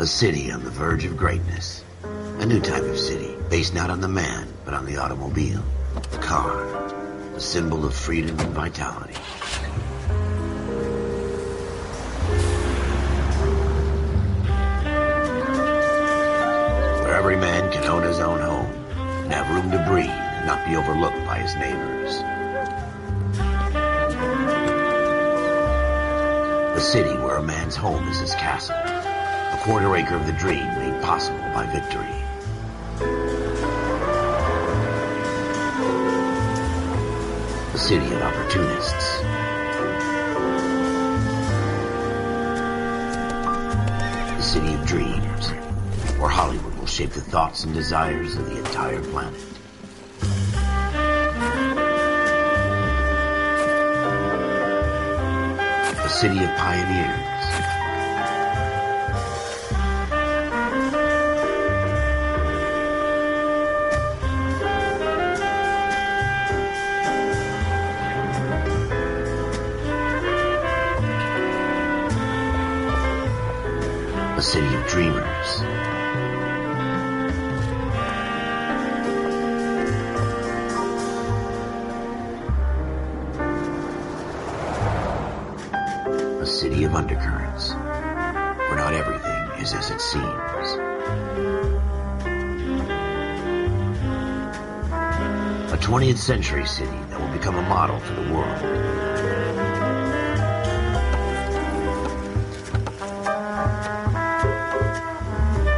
A city on the verge of greatness. A new type of city, based not on the man, but on the automobile. The car. The symbol of freedom and vitality. Where every man can own his own home, and have room to breathe, and not be overlooked by his neighbors. A city where a man's home is his castle. A quarter acre of the dream made possible by victory. A city of opportunists. A city of dreams, where Hollywood will shape the thoughts and desires of the entire planet. A city of pioneers. A city of dreamers. A city of undercurrents, where not everything is as it seems. A 20th century city that will become a model for the world.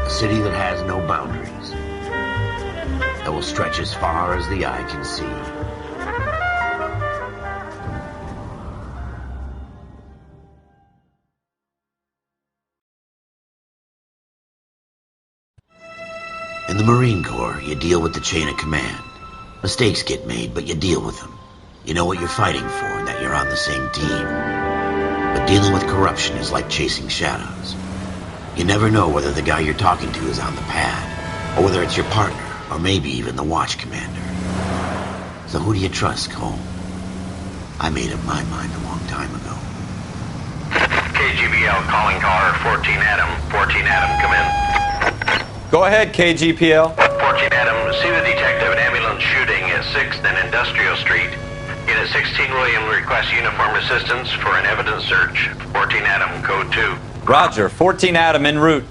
A city that has no boundaries, that will stretch as far as the eye can see. In the Marine Corps, you deal with the chain of command. Mistakes get made, but you deal with them. You know what you're fighting for and that you're on the same team. But dealing with corruption is like chasing shadows. You never know whether the guy you're talking to is on the pad, or whether it's your partner, or maybe even the watch commander. So who do you trust, Cole? I made up my mind a long time ago. KGBL calling caller 14 Adam. 14 Adam, come in. Go ahead, KGPL. 14 Adam, see the detective at ambulance shooting at 6th and Industrial Street. Unit 16 William requests uniform assistance for an evidence search. 14 Adam, code 2. Roger, 14 Adam en route.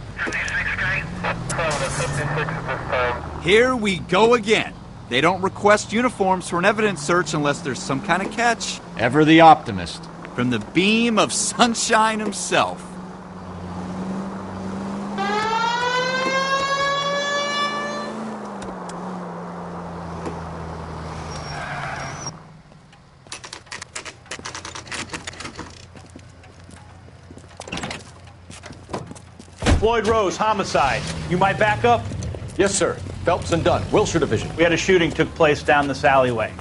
Here we go again. They don't request uniforms for an evidence search unless there's some kind of catch. Ever the optimist. From the beam of sunshine himself. Floyd Rose, homicide. You might back up? Yes, sir. Phelps and Dunn, Wilshire Division. We had a shooting took place down this alleyway.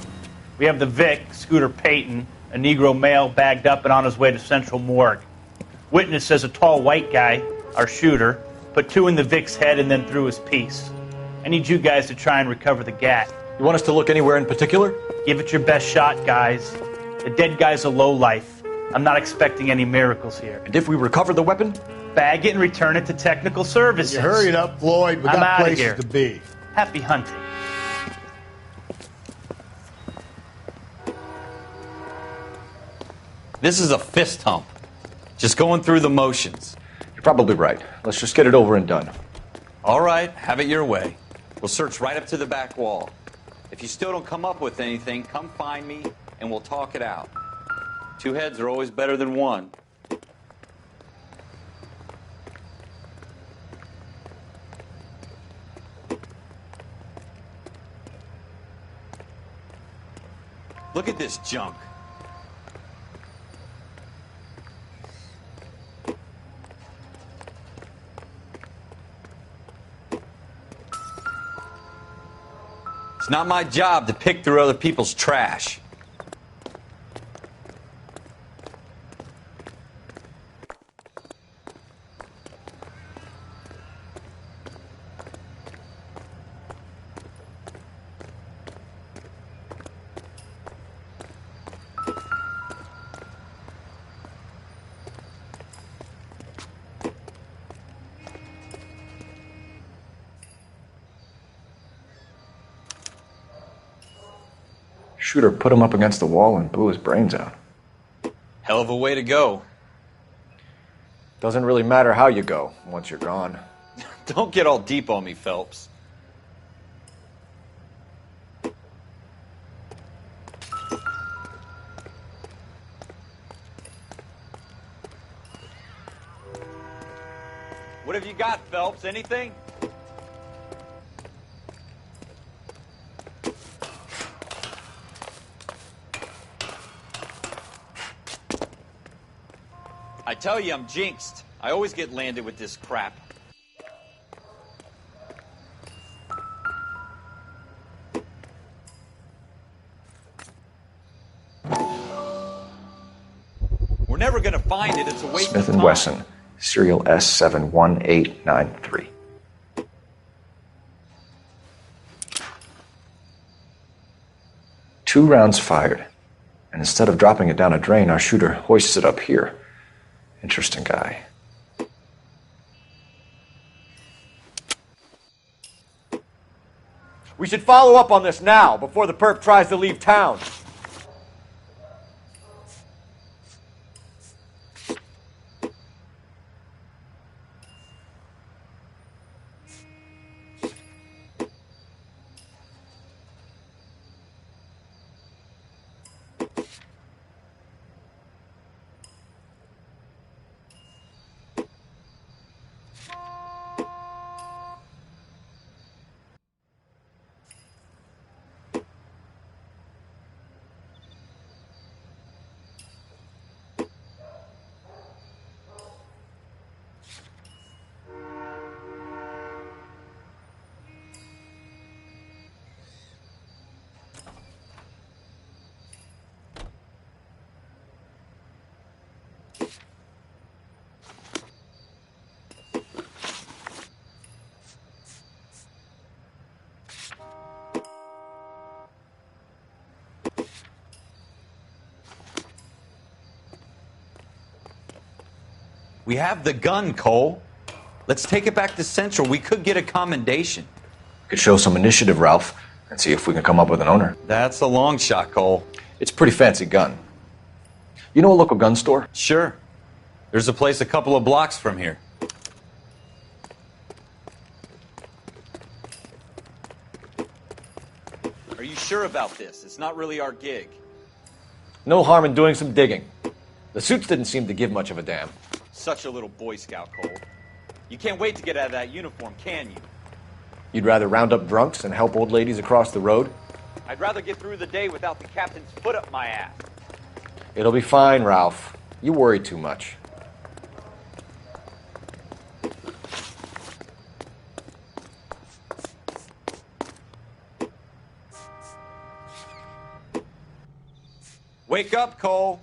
We have the Vic, Scooter Payton, a Negro male bagged up and on his way to Central Morgue. Witness says a tall white guy, our shooter, put 2 in the Vic's head and then threw his piece. I need you guys to try and recover the gat. You want us to look anywhere in particular? Give it your best shot, guys. The dead guy's a lowlife. I'm not expecting any miracles here. And if we recover the weapon? Bag it and return it to technical services. You hurry it up, Floyd. We I'm got outta places here. to be. Happy hunting. This is a fist hump. Just going through the motions. You're probably right. Let's just get it over and done. All right, have it your way. We'll search right up to the back wall. If you still don't come up with anything, come find me and we'll talk it out. 2 heads are always better than 1. Look at this junk. It's not my job to pick through other people's trash. shooter put him up against the wall and blew his brains out. Hell of a way to go. Doesn't really matter how you go once you're gone. Don't get all deep on me, Phelps. What have you got, Phelps? Anything? I tell you, I'm jinxed. I always get landed with this crap. We're never gonna find it. It's a waste of time. Smith & Wesson, serial S71893. Two rounds fired, and instead of dropping it down a drain, our shooter hoists it up here. Interesting guy. We should follow up on this now, before the perp tries to leave town. We have the gun, Cole. Let's take it back to Central. We could get a commendation. Could show some initiative, Ralph, and see if we can come up with an owner. That's a long shot, Cole. It's a pretty fancy gun. You know a local gun store? Sure. There's a place a couple of blocks from here. Are you sure about this? It's not really our gig. No harm in doing some digging. The suits didn't seem to give much of a damn. Such a little Boy Scout, Cole. You can't wait to get out of that uniform, can you? You'd rather round up drunks and help old ladies across the road? I'd rather get through the day without the captain's foot up my ass. It'll be fine, Ralph. You worry too much. Wake up, Cole.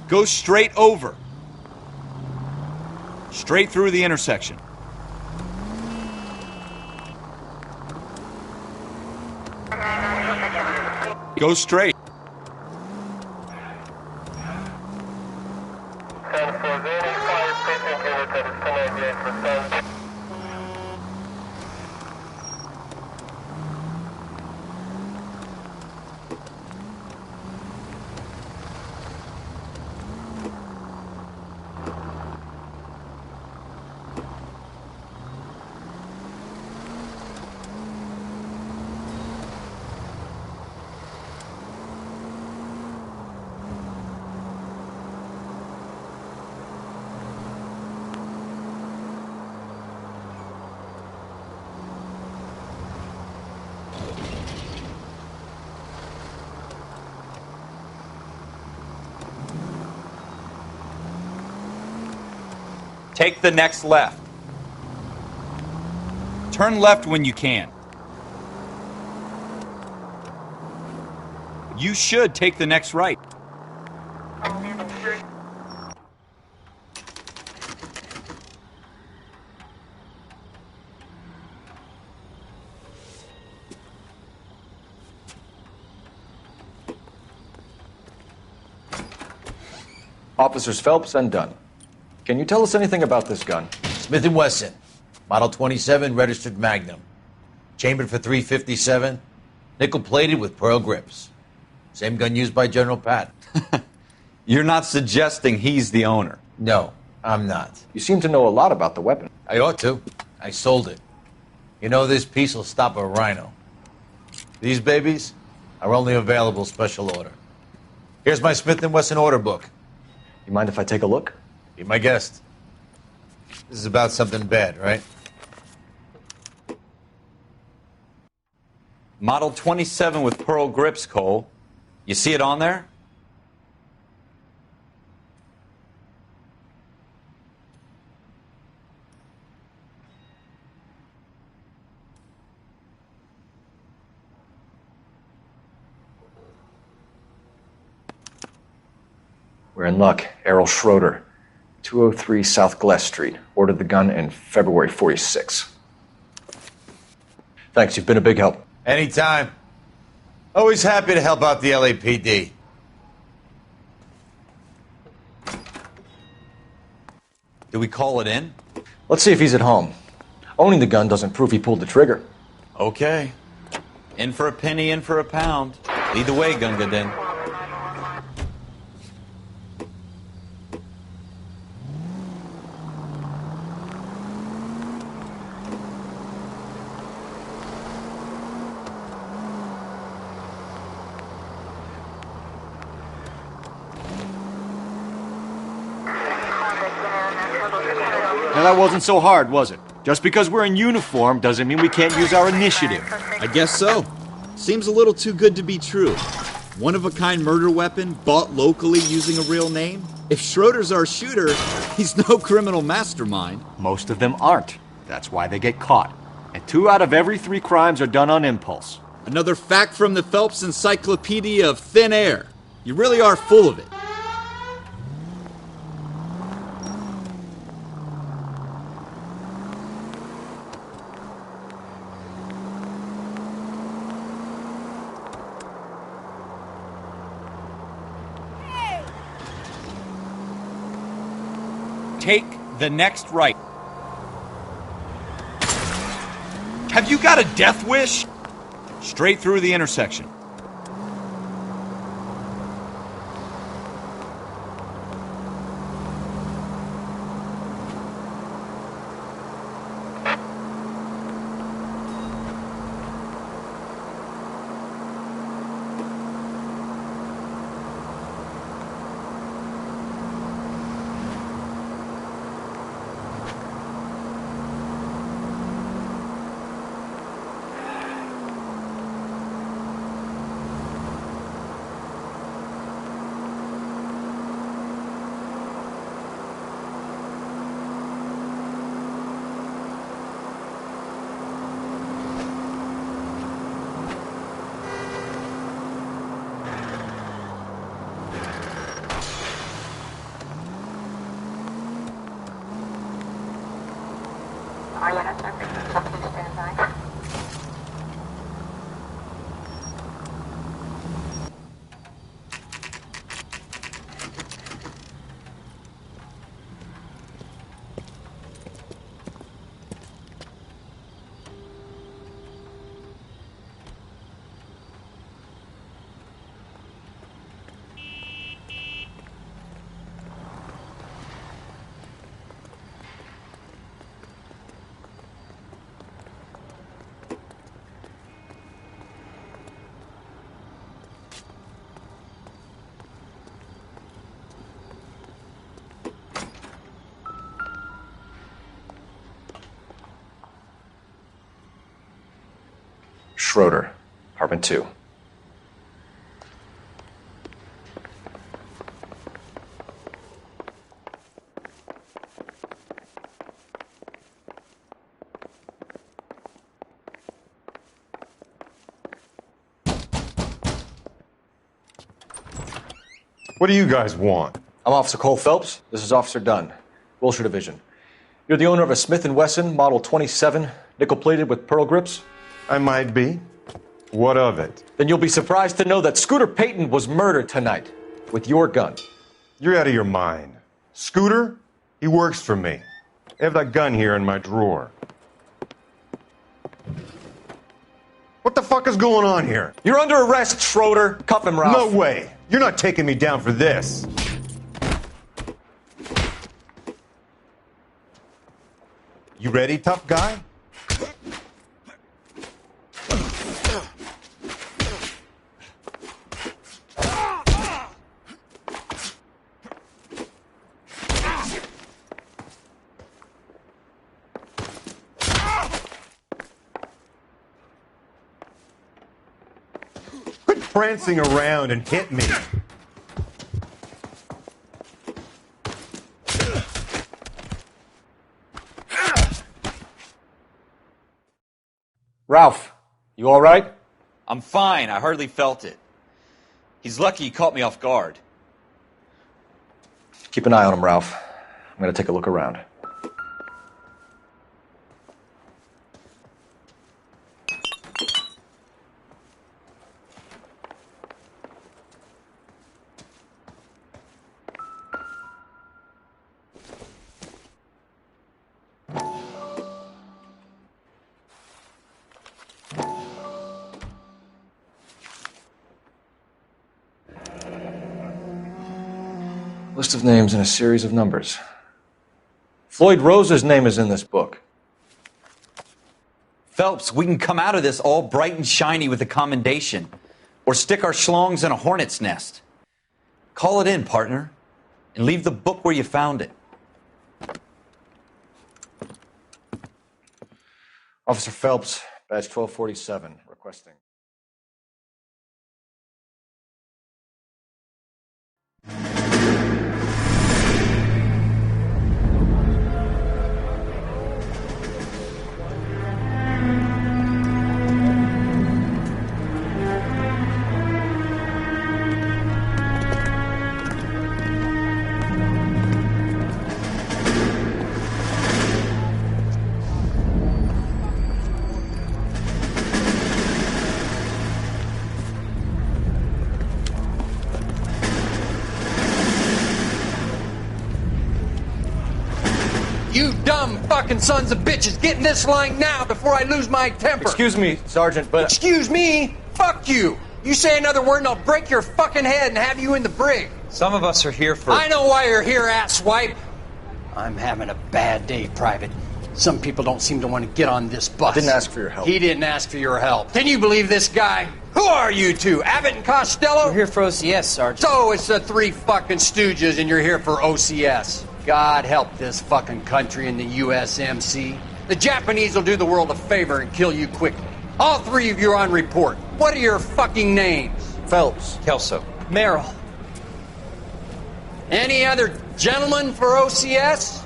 Go straight over. Straight through the intersection. Go straight. Take the next left. Turn left when you can. You should take the next right. Officers Phelps and Dunn. Can you tell us anything about this gun? Smith & Wesson, Model 27, registered Magnum. Chambered for .357, nickel-plated with pearl grips. Same gun used by General Patton. You're not suggesting he's the owner? No, I'm not. You seem to know a lot about the weapon. I ought to. I sold it. You know, this piece will stop a rhino. These babies are only available special order. Here's my Smith & Wesson order book. You mind if I take a look? Be my guest. This is about something bad, right? Model 27 with pearl grips, Cole. You see it on there? We're in luck. Errol Schroeder, 203 South Glass Street. Ordered the gun in February 46. Thanks, you've been a big help. Anytime. Always happy to help out the LAPD. Do we call it in? Let's see if he's at home. Owning the gun doesn't prove he pulled the trigger. Okay. In for a penny, in for a pound. Lead the way, Gunga Din. Now that wasn't so hard, was it? Just because we're in uniform doesn't mean we can't use our initiative. I guess so. Seems a little too good to be true. One-of-a-kind murder weapon bought locally using a real name? If Schroeder's our shooter, he's no criminal mastermind. Most of them aren't. That's why they get caught. And 2 out of every 3 crimes are done on impulse. Another fact from the Phelps Encyclopedia of Thin Air. You really are full of it. Take the next right. Have you got a death wish? Straight through the intersection. Schroeder, apartment 2. What do you guys want? I'm Officer Cole Phelps. This is Officer Dunn, Wilshire Division. You're the owner of a Smith & Wesson Model 27, nickel-plated with pearl grips? I might be. What of it? Then you'll be surprised to know that Scooter Payton was murdered tonight with your gun. You're out of your mind. Scooter? He works for me. I have that gun here in my drawer. What the fuck is going on here? You're under arrest, Schroeder. Cuff him, Ralph. No way. You're not taking me down for this. You ready, tough guy? Quit prancing around and hit me. Ralph, you all right? I'm fine. I hardly felt it. He's lucky he caught me off guard. Keep an eye on him, Ralph. I'm going to take a look around. List of names and a series of numbers. Floyd Rose's name is in this book. Phelps, we can come out of this all bright and shiny with a commendation, or stick our schlongs in a hornet's nest. Call it in, partner, and leave the book where you found it. Officer Phelps, badge 1247, requesting. You dumb fucking sons of bitches, get in this line now before I lose my temper. Excuse me, Sergeant, but... Excuse me? Fuck you. You say another word and I'll break your fucking head and have you in the brig. Some of us are here for... I know why you're here, asswipe. I'm having a bad day, Private. Some people don't seem to want to get on this bus. I didn't ask for your help. He didn't ask for your help. Can you believe this guy? Who are you two? Abbott and Costello? We're here for OCS, Sergeant. So it's the three fucking stooges and you're here for OCS. God help this fucking country and the USMC. The Japanese will do the world a favor and kill you quickly. All three of you are on report. What are your fucking names? Phelps. Kelso. Merrill. Any other gentlemen for OCS?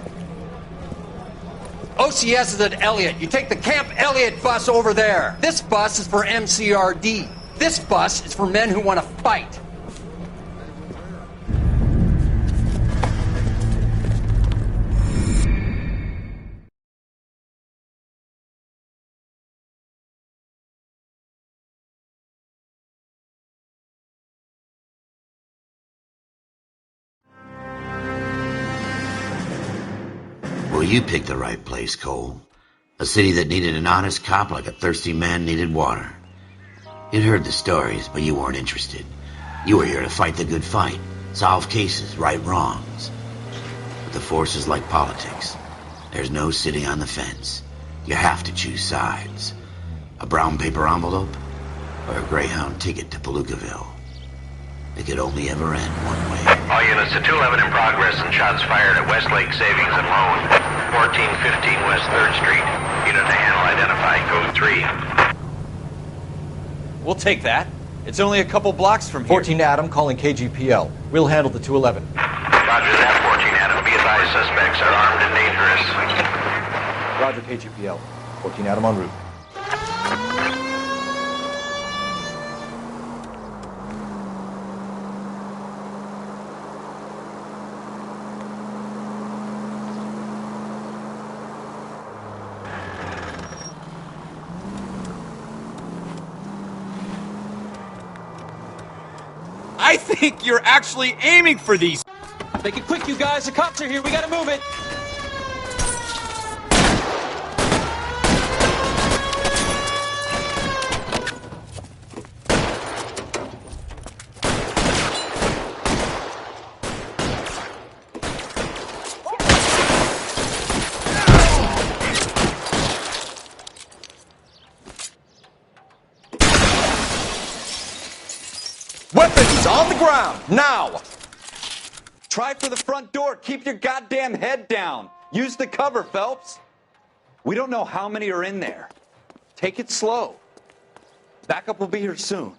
OCS is at Elliott. You take the Camp Elliott bus over there. This bus is for MCRD. This bus is for men who want to fight. Well, you picked the right place, Cole. A city that needed an honest cop like a thirsty man needed water. You'd heard the stories, but you weren't interested. You were here to fight the good fight, solve cases, right wrongs. But the force is like politics. There's no sitting on the fence. You have to choose sides. A brown paper envelope or a Greyhound ticket to Palookaville. It could only ever end one way. All units to 211 in progress and shots fired at Westlake Savings and Loan, 1415 West 3rd Street. Unit to handle identify, code 3. We'll take that. It's only a couple blocks from here. 14 Adam calling KGPL. We'll handle the 211. Roger that, 14 Adam. Be advised, suspects are armed and dangerous. Roger, KGPL. 14 Adam en route. I think you're actually aiming for these. Make it quick, you guys. The cops are here. We gotta move it. Weapons on the ground, now! Try for the front door. Keep your goddamn head down. Use the cover, Phelps. We don't know how many are in there. Take it slow. Backup will be here soon.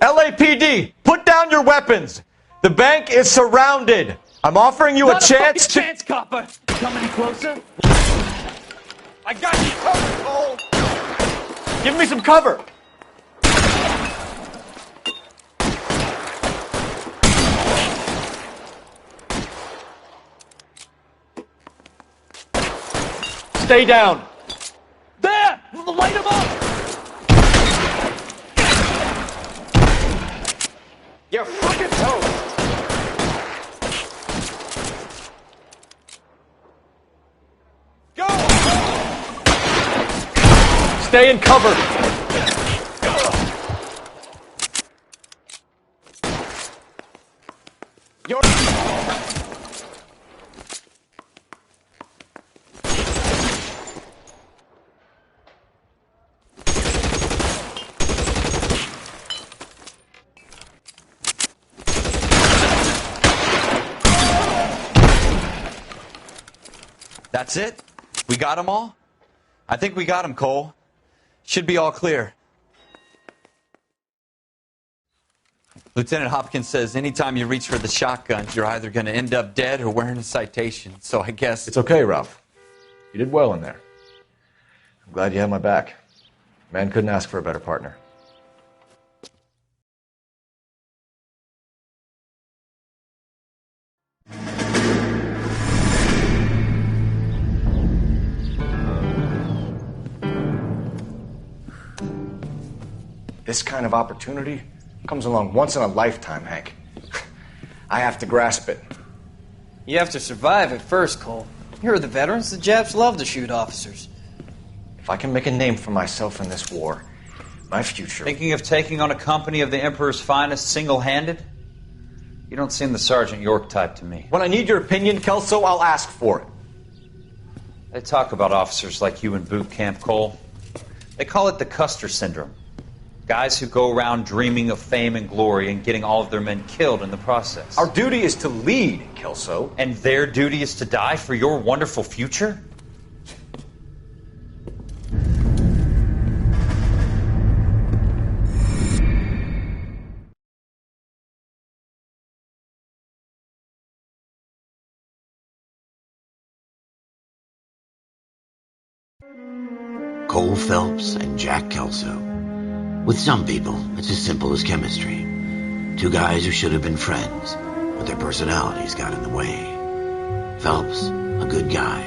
LAPD, put down your weapons. The bank is surrounded. I'm offering you a chance to... chance, copper. Come any closer? I got you covered, Cole! Give me some cover. Stay down. There! Light him up! You're fucking toast! Go! Stay in cover. You're... That's it? We got them all? I think we got them, Cole. Should be all clear. Lieutenant Hopkins says anytime you reach for the shotguns, you're either going to end up dead or wearing a citation. So I guess... It's okay, Ralph. You did well in there. I'm glad you had my back. Man couldn't ask for a better partner. This kind of opportunity comes along once in a lifetime, Hank. I have to grasp it. You have to survive at first, Cole. Here are the veterans. The Japs love to shoot officers. If I can make a name for myself in this war, my future... Thinking of taking on a company of the Emperor's finest single-handed? You don't seem the Sergeant York type to me. When I need your opinion, Kelso, I'll ask for it. They talk about officers like you in boot camp, Cole. They call it the Custer Syndrome. Guys who go around dreaming of fame and glory and getting all of their men killed in the process. Our duty is to lead, Kelso. And their duty is to die for your wonderful future? Cole Phelps and Jack Kelso. With some people, it's as simple as chemistry. Two guys who should have been friends, but their personalities got in the way. Phelps, a good guy,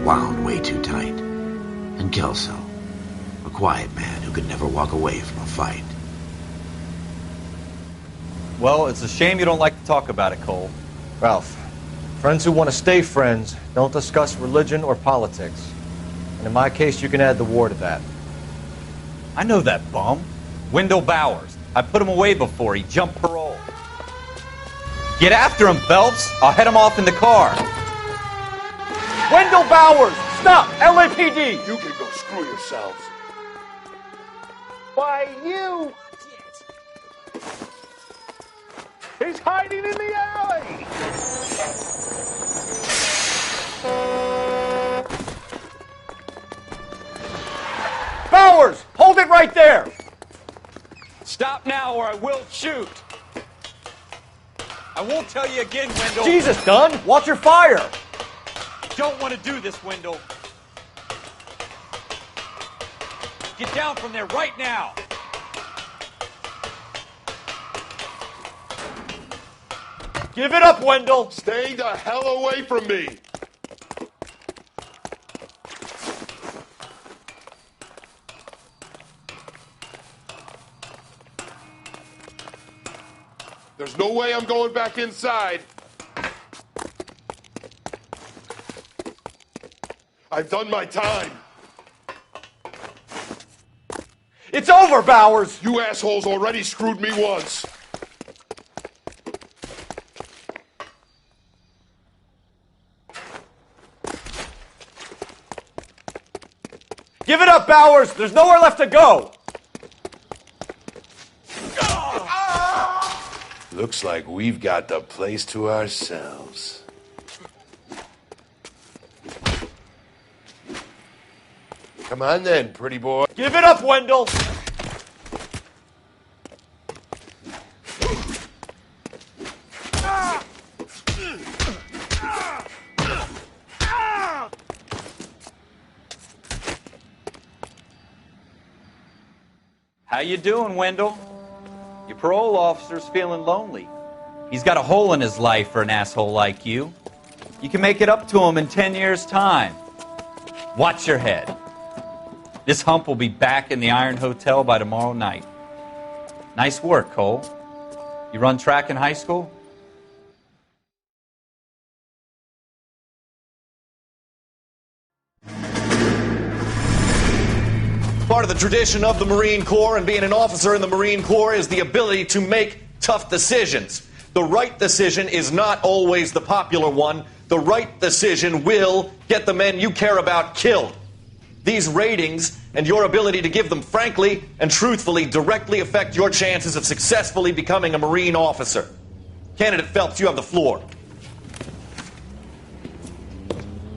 wound way too tight. And Kelso, a quiet man who could never walk away from a fight. Well, it's a shame you don't like to talk about it, Cole. Ralph, friends who want to stay friends don't discuss religion or politics. And in my case, you can add the war to that. I know that bum. Wendell Bowers. I put him away before. He jumped parole. Get after him, Phelps. I'll head him off in the car. Wendell Bowers! Stop! LAPD! You can go screw yourselves. Why, you... He's hiding in the alley! Bowers! Hold it right there! Stop now or I will shoot. I won't tell you again, Wendell. Jesus, Dunn! Watch your fire! Don't want to do this, Wendell. Get down from there right now. Give it up, Wendell! Stay the hell away from me. no way I'm going back inside. I've done my time. It's over, Bowers! You assholes already screwed me once. Give it up, Bowers! There's nowhere left to go! Looks like we've got the place to ourselves. Come on then, pretty boy. Give it up, Wendell! How you doing, Wendell? Your parole officer's feeling lonely. He's got a hole in his life for an asshole like you. You can make it up to him in 10 years' time. Watch your head. This hump will be back in the Iron Hotel by tomorrow night. Nice work, Cole. You run track in high school? Part of the tradition of the Marine Corps and being an officer in the Marine Corps is the ability to make tough decisions. The right decision is not always the popular one. The right decision will get the men you care about killed. These ratings and your ability to give them frankly and truthfully directly affect your chances of successfully becoming a Marine officer. Candidate Phelps, you have the floor.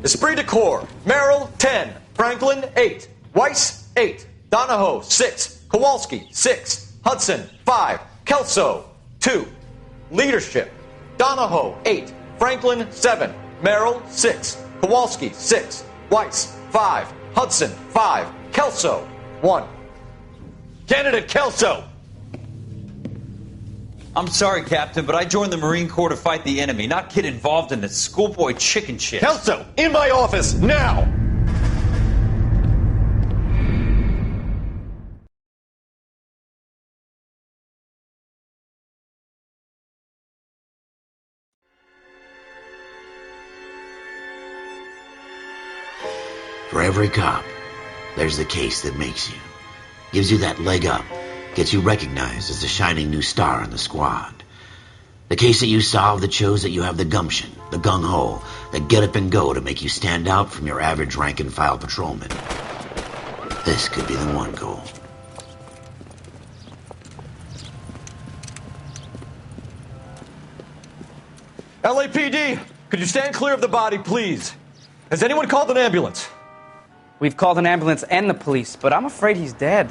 Esprit de Corps, Merrill, 10. Franklin, 8. Weiss, 8. Donahoe, 6. Kowalski, 6. Hudson, 5. Kelso, 2. Leadership, Donahoe, 8. Franklin, 7. Merrill, 6. Kowalski, 6. Weiss, 5. Hudson, 5. Kelso, 1. Candidate Kelso! I'm sorry, Captain, but I joined the Marine Corps to fight the enemy, not get involved in this schoolboy chicken shit. Kelso, in my office, now! For every cop, there's the case that makes you. Gives you that leg up. Gets you recognized as the shining new star in the squad. The case that you solve that shows that you have the gumption, the gung-ho, the get up and go to make you stand out from your average rank-and-file patrolman. This could be the one goal. LAPD, could you stand clear of the body, please? Has anyone called an ambulance? We've called an ambulance and the police, but I'm afraid he's dead.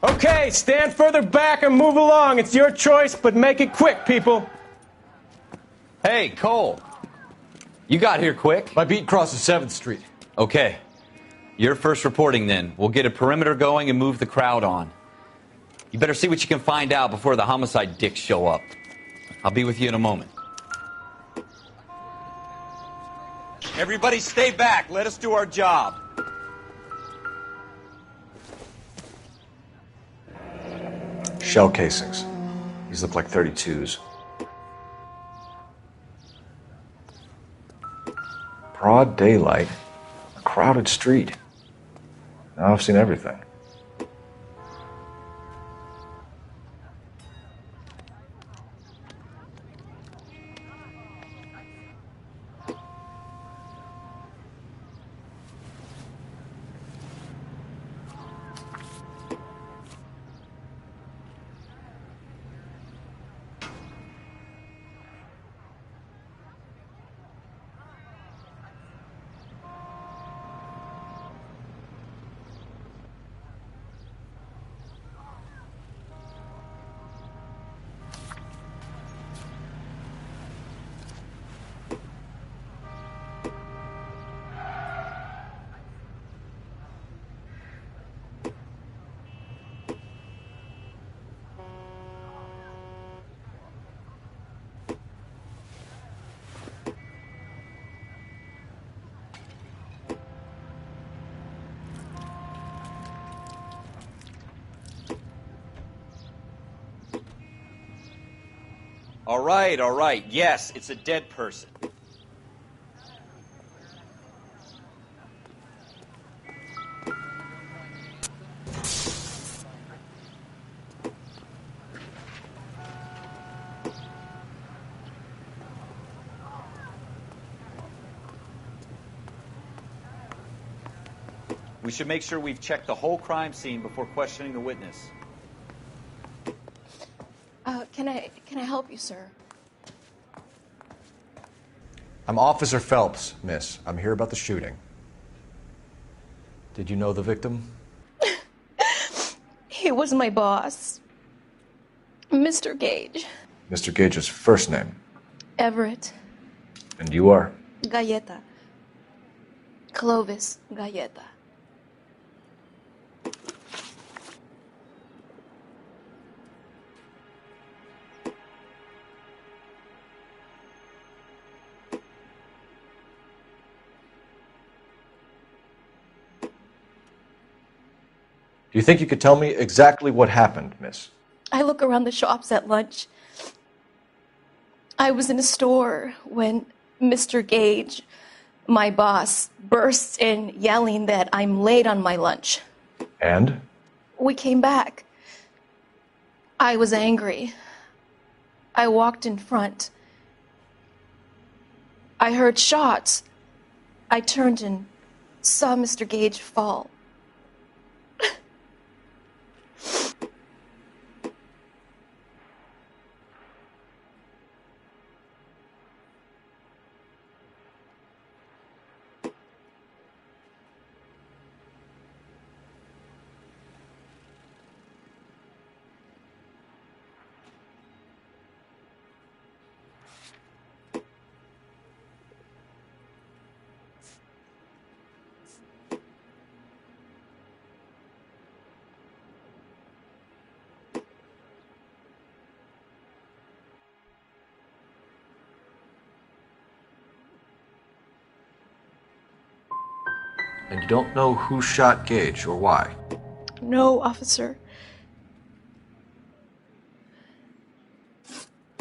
Okay, stand further back and move along. It's your choice, but make it quick, people. Hey, Cole. You got here quick. My beat crosses 7th Street. Okay. You're first reporting then. We'll get a perimeter going and move the crowd on. You better see what you can find out before the homicide dicks show up. I'll be with you in a moment. Everybody stay back. Let us do our job. Shell casings. These look like 32s. Broad daylight, a crowded street. Now I've seen everything. All right. Yes, it's a dead person. We should make sure we've checked the whole crime scene before questioning the witness. Can I help you, sir? I'm Officer Phelps, miss. I'm here about the shooting. Did you know the victim? He was my boss, Mr. Gage. Mr. Gage's first name. Everett. And you are? Galleta. Clovis Galleta. Do you think you could tell me exactly what happened, miss? I look around the shops at lunch. I was in a store when Mr. Gage, my boss, bursts in yelling that I'm late on my lunch. And? We came back. I was angry. I walked in front. I heard shots. I turned and saw Mr. Gage fall. And you don't know who shot Gage or why? No, officer.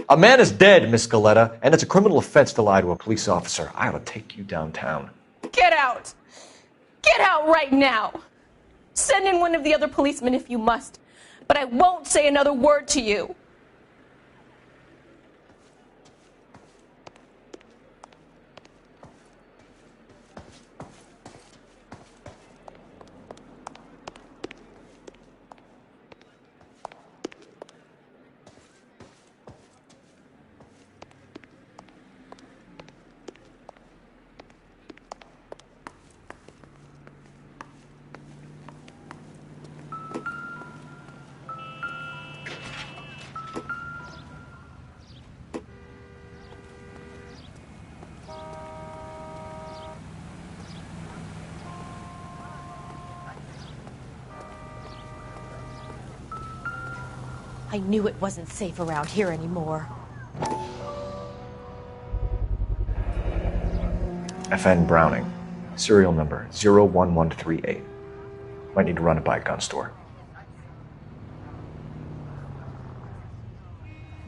A man is dead, Miss Galletta, and it's a criminal offense to lie to a police officer. I ought to take you downtown. Get out! Get out right now! Send in one of the other policemen if you must, but I won't say another word to you. I knew it wasn't safe around here anymore. FN Browning, serial number 01138. Might need to run it by a gun store.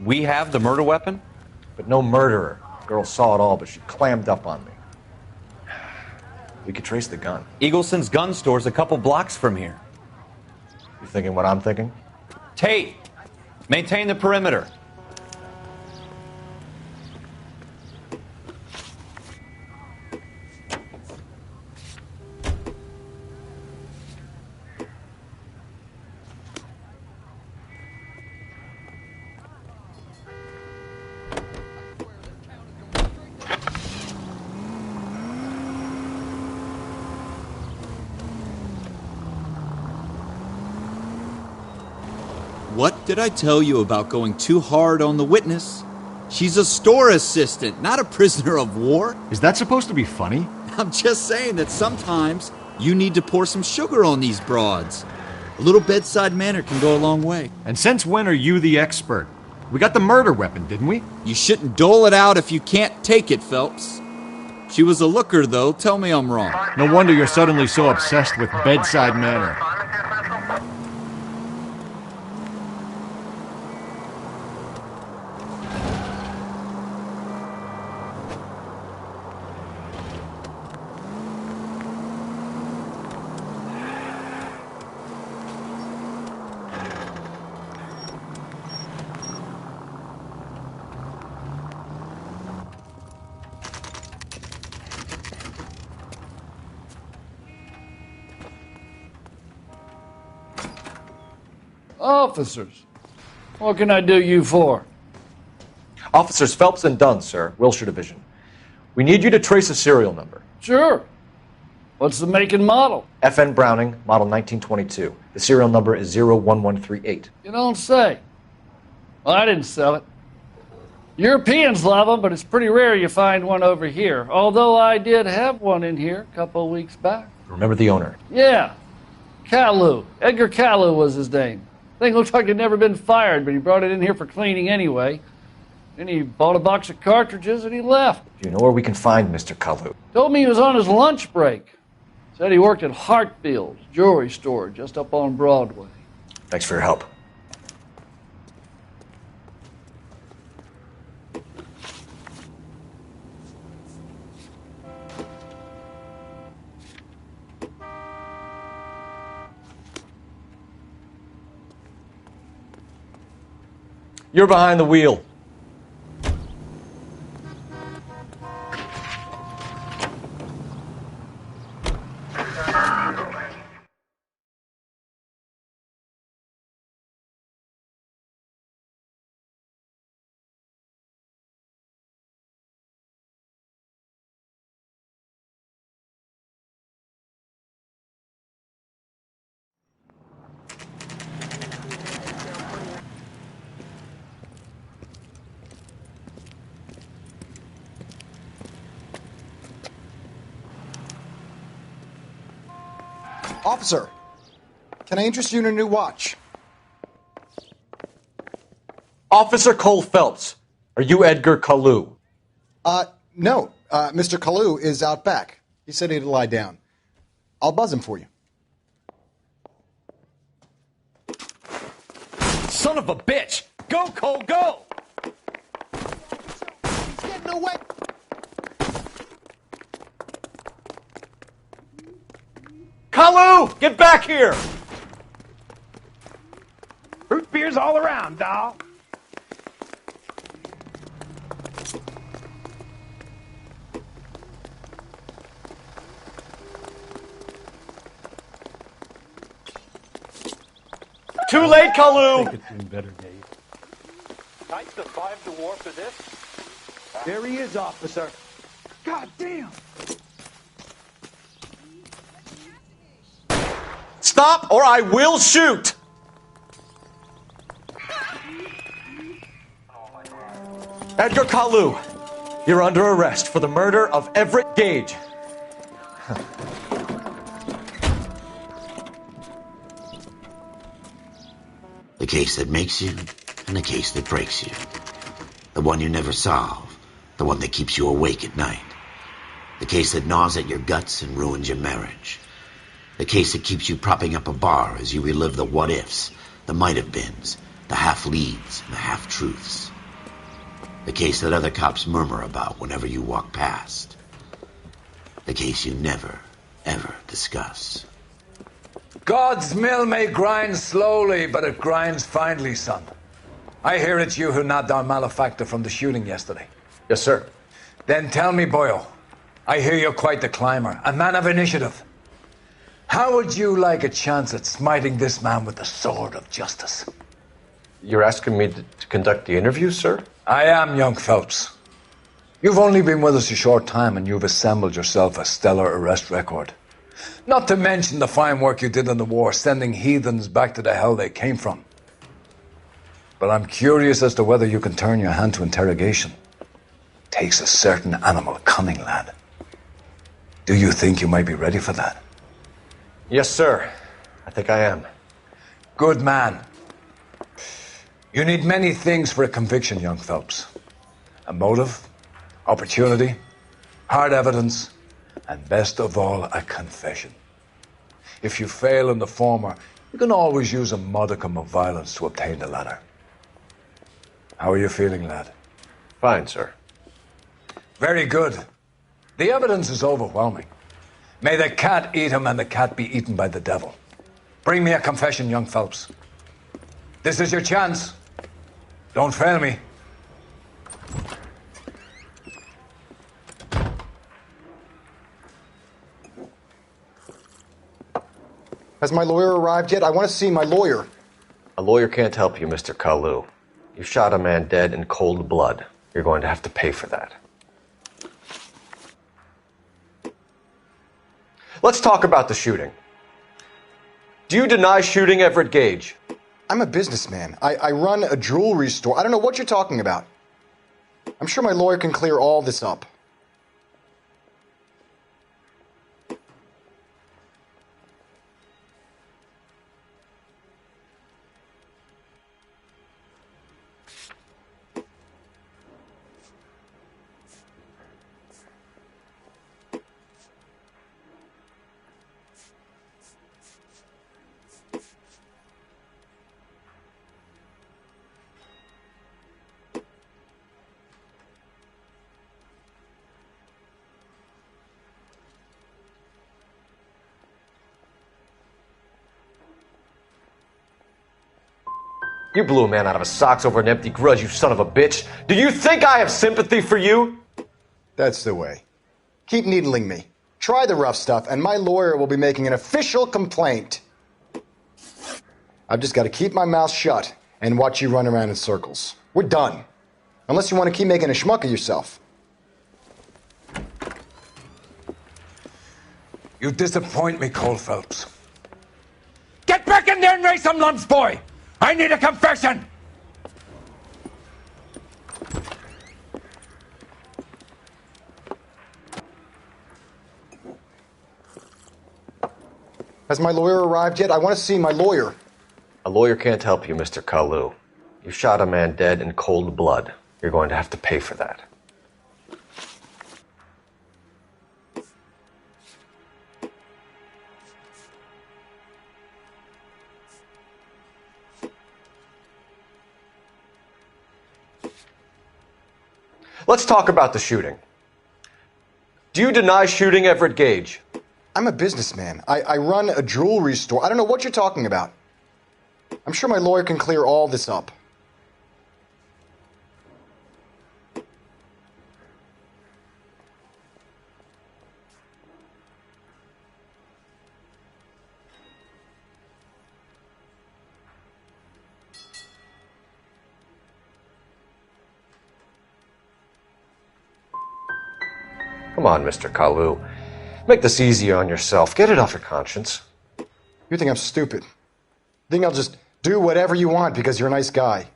We have the murder weapon? But no murderer. Girl saw it all, but she clammed up on me. We could trace the gun. Eagleson's gun store's a couple blocks from here. You thinking what I'm thinking? Tate, maintain the perimeter. What did I tell you about going too hard on the witness? She's a store assistant, not a prisoner of war. Is that supposed to be funny? I'm just saying that sometimes you need to pour some sugar on these broads. A little bedside manner can go a long way. And since when are you the expert? We got the murder weapon, didn't we? You shouldn't dole it out if you can't take it, Phelps. She was a looker, though. Tell me I'm wrong. No wonder you're suddenly so obsessed with bedside manner. Officers, what can I do you for? Officers Phelps and Dunn, sir, Wilshire Division. We need you to trace a serial number. Sure. What's the make and model? FN Browning, model 1922. The serial number is 01138. You don't say. Well, I didn't sell it. Europeans love them, but it's pretty rare you find one over here. Although I did have one in here a couple of weeks back. Remember the owner? Yeah. Caillou. Edgar Caillou was his name. Thing looked like he'd never been fired, but he brought it in here for cleaning anyway. Then he bought a box of cartridges and he left. Do you know where we can find Mr. Caillou? Told me he was on his lunch break. Said he worked at Hartfield's jewelry store just up on Broadway. Thanks for your help. You're behind the wheel. Officer, can I interest you in a new watch? Officer Cole Phelps, are you Edgar Caillou? No. Mr. Caillou is out back. He said he'd lie down. I'll buzz him for you. Son of a bitch! Go, Cole, go! He's getting away! Caillou, get back here! Root beers all around, doll. Too late, Caillou! I think it's been better days. I survived the war for this. There he is, officer. God damn! Stop or I will shoot! Edgar Caillou, you're under arrest for the murder of Everett Gage. The case that makes you and the case that breaks you. The one you never solve. The one that keeps you awake at night. The case that gnaws at your guts and ruins your marriage. The case that keeps you propping up a bar as you relive the what-ifs, the might-have-beens, the half-leads, and the half-truths. The case that other cops murmur about whenever you walk past. The case you never, ever discuss. God's mill may grind slowly, but it grinds finely, son. I hear it's you who nabbed our malefactor from the shooting yesterday. Yes, sir. Then tell me, boyo, I hear you're quite the climber, a man of initiative. How would you like a chance at smiting this man with the sword of justice? You're asking me to conduct the interview, sir? I am, young Phelps. You've only been with us a short time and you've assembled yourself a stellar arrest record. Not to mention the fine work you did in the war, sending heathens back to the hell they came from. But I'm curious as to whether you can turn your hand to interrogation. Takes a certain animal cunning, lad. Do you think you might be ready for that? Yes, sir. I think I am. Good man. You need many things for a conviction, young Phelps. A motive, opportunity, hard evidence, and best of all, a confession. If you fail in the former, you can always use a modicum of violence to obtain the latter. How are you feeling, lad? Fine, sir. Very good. The evidence is overwhelming. May the cat eat him and the cat be eaten by the devil. Bring me a confession, young Phelps. This is your chance. Don't fail me. Has my lawyer arrived yet? I want to see my lawyer. A lawyer can't help you, Mr. Kalu. You shot a man dead in cold blood. You're going to have to pay for that. Let's talk about the shooting. Do you deny shooting Everett Gage? I'm a businessman. I run a jewelry store. I don't know what you're talking about. I'm sure my lawyer can clear all this up. You blew a man out of his socks over an empty grudge, you son of a bitch. Do you think I have sympathy for you? That's the way. Keep needling me. Try the rough stuff, and my lawyer will be making an official complaint. I've just got to keep my mouth shut and watch you run around in circles. We're done. Unless you want to keep making a schmuck of yourself. You disappoint me, Cole Phelps. Get back in there and raise some lunch, boy! I need a confession! Has my lawyer arrived yet? I want to see my lawyer. A lawyer can't help you, Mr. Kalu. You shot a man dead in cold blood. You're going to have to pay for that. Let's talk about the shooting. Do you deny shooting Everett Gage? I'm a businessman. I run a jewelry store. I don't know what you're talking about. I'm sure my lawyer can clear all this up. Come on, Mr. Kalu. Make this easier on yourself. Get it off your conscience. You think I'm stupid? You think I'll just do whatever you want because you're a nice guy?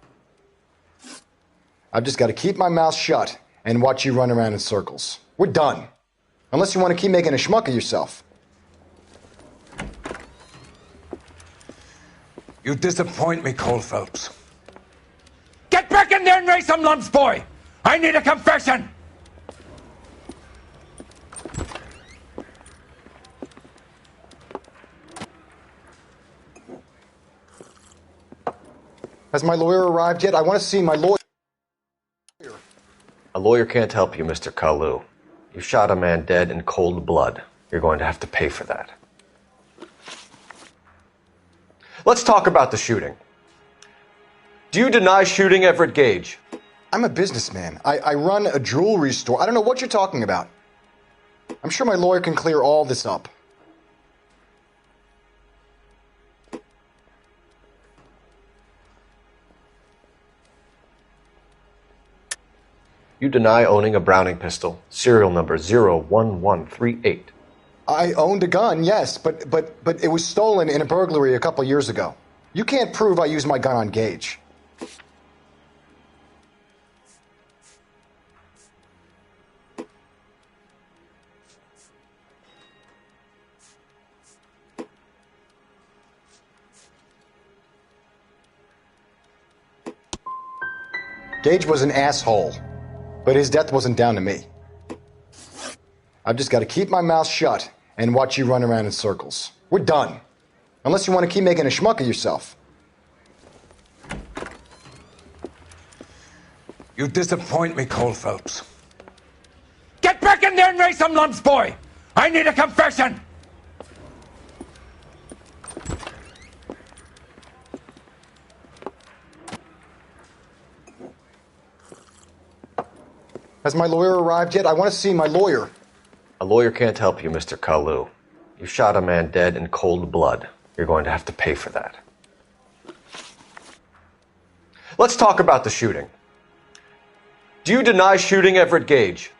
I've just got to keep my mouth shut and watch you run around in circles. We're done. Unless you want to keep making a schmuck of yourself. You disappoint me, Cole Phelps. Get back in there and raise some lunch, boy! I need a confession! Has my lawyer arrived yet? I want to see my lawyer. A lawyer can't help you, Mr. Kalu. You shot a man dead in cold blood. You're going to have to pay for that. Let's talk about the shooting. Do you deny shooting Everett Gage? I'm a businessman. I run a jewelry store. I don't know what you're talking about. I'm sure my lawyer can clear all this up. You deny owning a Browning pistol, serial number 01138. I owned a gun, yes, but it was stolen in a burglary a couple years ago. You can't prove I used my gun on Gage. Gage was an asshole, but his death wasn't down to me. I've just got to keep my mouth shut and watch you run around in circles. We're done. Unless you want to keep making a schmuck of yourself. You disappoint me, Cole Phelps. Get back in there and raise some lunch, boy! I need a confession! Has my lawyer arrived yet? I want to see my lawyer. A lawyer can't help you, Mr. Kalu. You shot a man dead in cold blood. You're going to have to pay for that. Let's talk about the shooting. Do you deny shooting Everett Gage?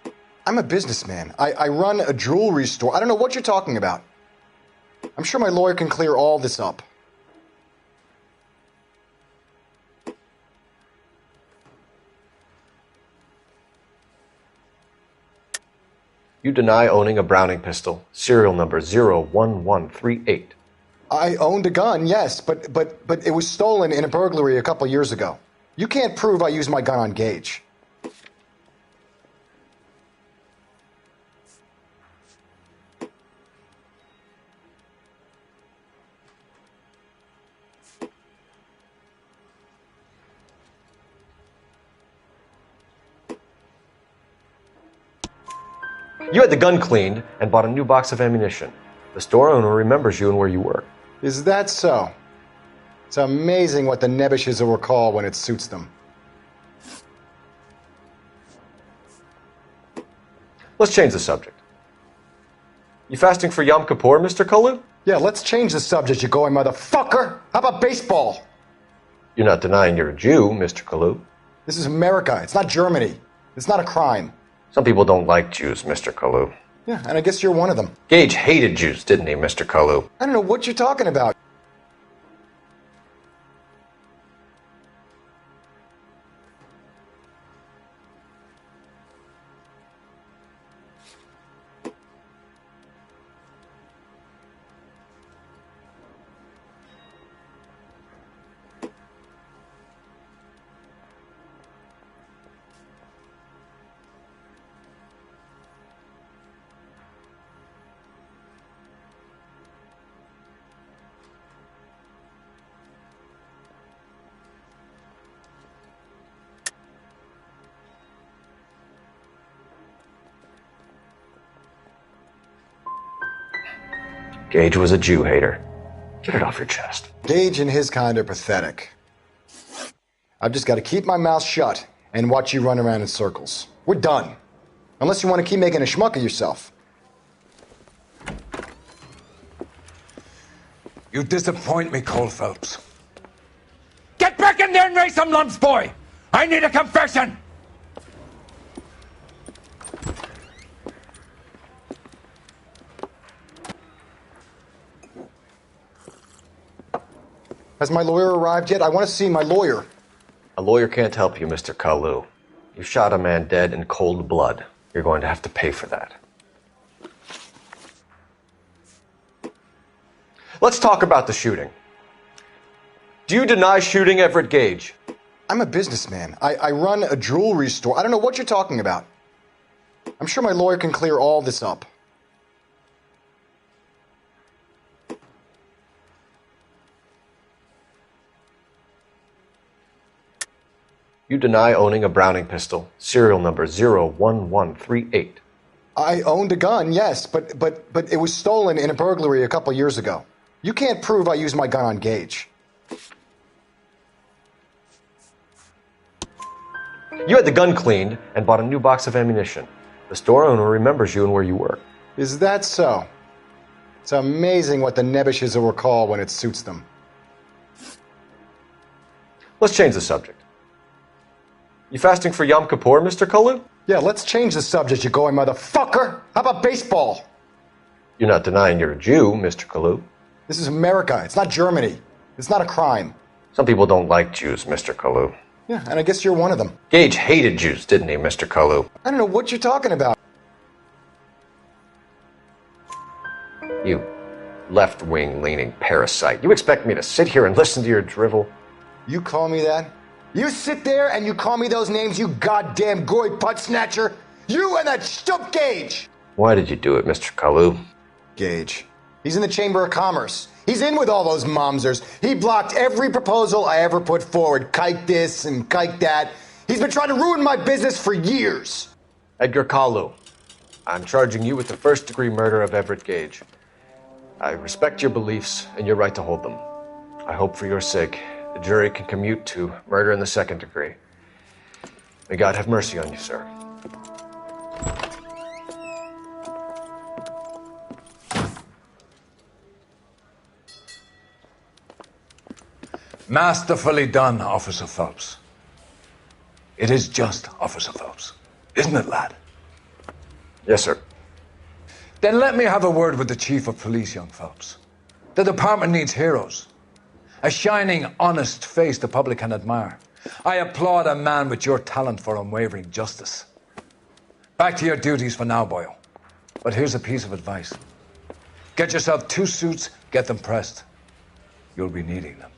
I'm a businessman. I run a jewelry store. I don't know what you're talking about. I'm sure my lawyer can clear all this up. You deny owning a Browning pistol, serial number 01138. I owned a gun, yes, but it was stolen in a burglary a couple years ago. You can't prove I used my gun on Gage. You had the gun cleaned and bought a new box of ammunition. The store owner remembers you and where you work. Is that so? It's amazing what the nebbishes will recall when it suits them. Let's change the subject. You fasting for Yom Kippur, Mr. Kalu? Yeah, let's change the subject, you going motherfucker. How about baseball? You're not denying you're a Jew, Mr. Kalu. This is America. It's not Germany. It's not a crime. Some people don't like Jews, Mr. Kalu. Yeah, and I guess you're one of them. Gage hated Jews, didn't he, Mr. Kalu? I don't know what you're talking about. Gage was a Jew hater. Get it off your chest. Gage and his kind are pathetic. I've just got to keep my mouth shut and watch you run around in circles. We're done. Unless you want to keep making a schmuck of yourself. You disappoint me, Cole Phelps. Get back in there and raise some lumps, boy! I need a confession! Has my lawyer arrived yet? I want to see my lawyer. A lawyer can't help you, Mr. Kalu. You shot a man dead in cold blood. You're going to have to pay for that. Let's talk about the shooting. Do you deny shooting Everett Gage? I'm a businessman. I run a jewelry store. I don't know what you're talking about. I'm sure my lawyer can clear all this up. You deny owning a Browning pistol, serial number 01138. I owned a gun, yes, but it was stolen in a burglary a couple years ago. You can't prove I used my gun on Gage. You had the gun cleaned and bought a new box of ammunition. The store owner remembers you and where you work. Is that so? It's amazing what the nebbishes will recall when it suits them. Let's change the subject. You fasting for Yom Kippur, Mr. Kalu? Yeah, let's change the subject, you going motherfucker. How about baseball? You're not denying you're a Jew, Mr. Kalu. This is America. It's not Germany. It's not a crime. Some people don't like Jews, Mr. Kalu. Yeah, and I guess you're one of them. Gage hated Jews, didn't he, Mr. Kalu? I don't know what you're talking about. You left-wing leaning parasite. You expect me to sit here and listen to your drivel? You call me that? You sit there and you call me those names, you goddamn goy putt snatcher? You and that stump Gage! Why did you do it, Mr. Kalu? Gage. He's in the Chamber of Commerce. He's in with all those momsers. He blocked every proposal I ever put forward. Kike this and kike that. He's been trying to ruin my business for years. Edgar Kalu, I'm charging you with the first-degree murder of Everett Gage. I respect your beliefs and your right to hold them. I hope for your sake the jury can commute to murder in the second degree. May God have mercy on you, sir. Masterfully done, Officer Phelps. It is just, Officer Phelps. Isn't it, lad? Yes, sir. Then let me have a word with the Chief of Police, young Phelps. The department needs heroes. A shining, honest face the public can admire. I applaud a man with your talent for unwavering justice. Back to your duties for now, boyo. But here's a piece of advice. Get yourself 2 suits, get them pressed. You'll be needing them.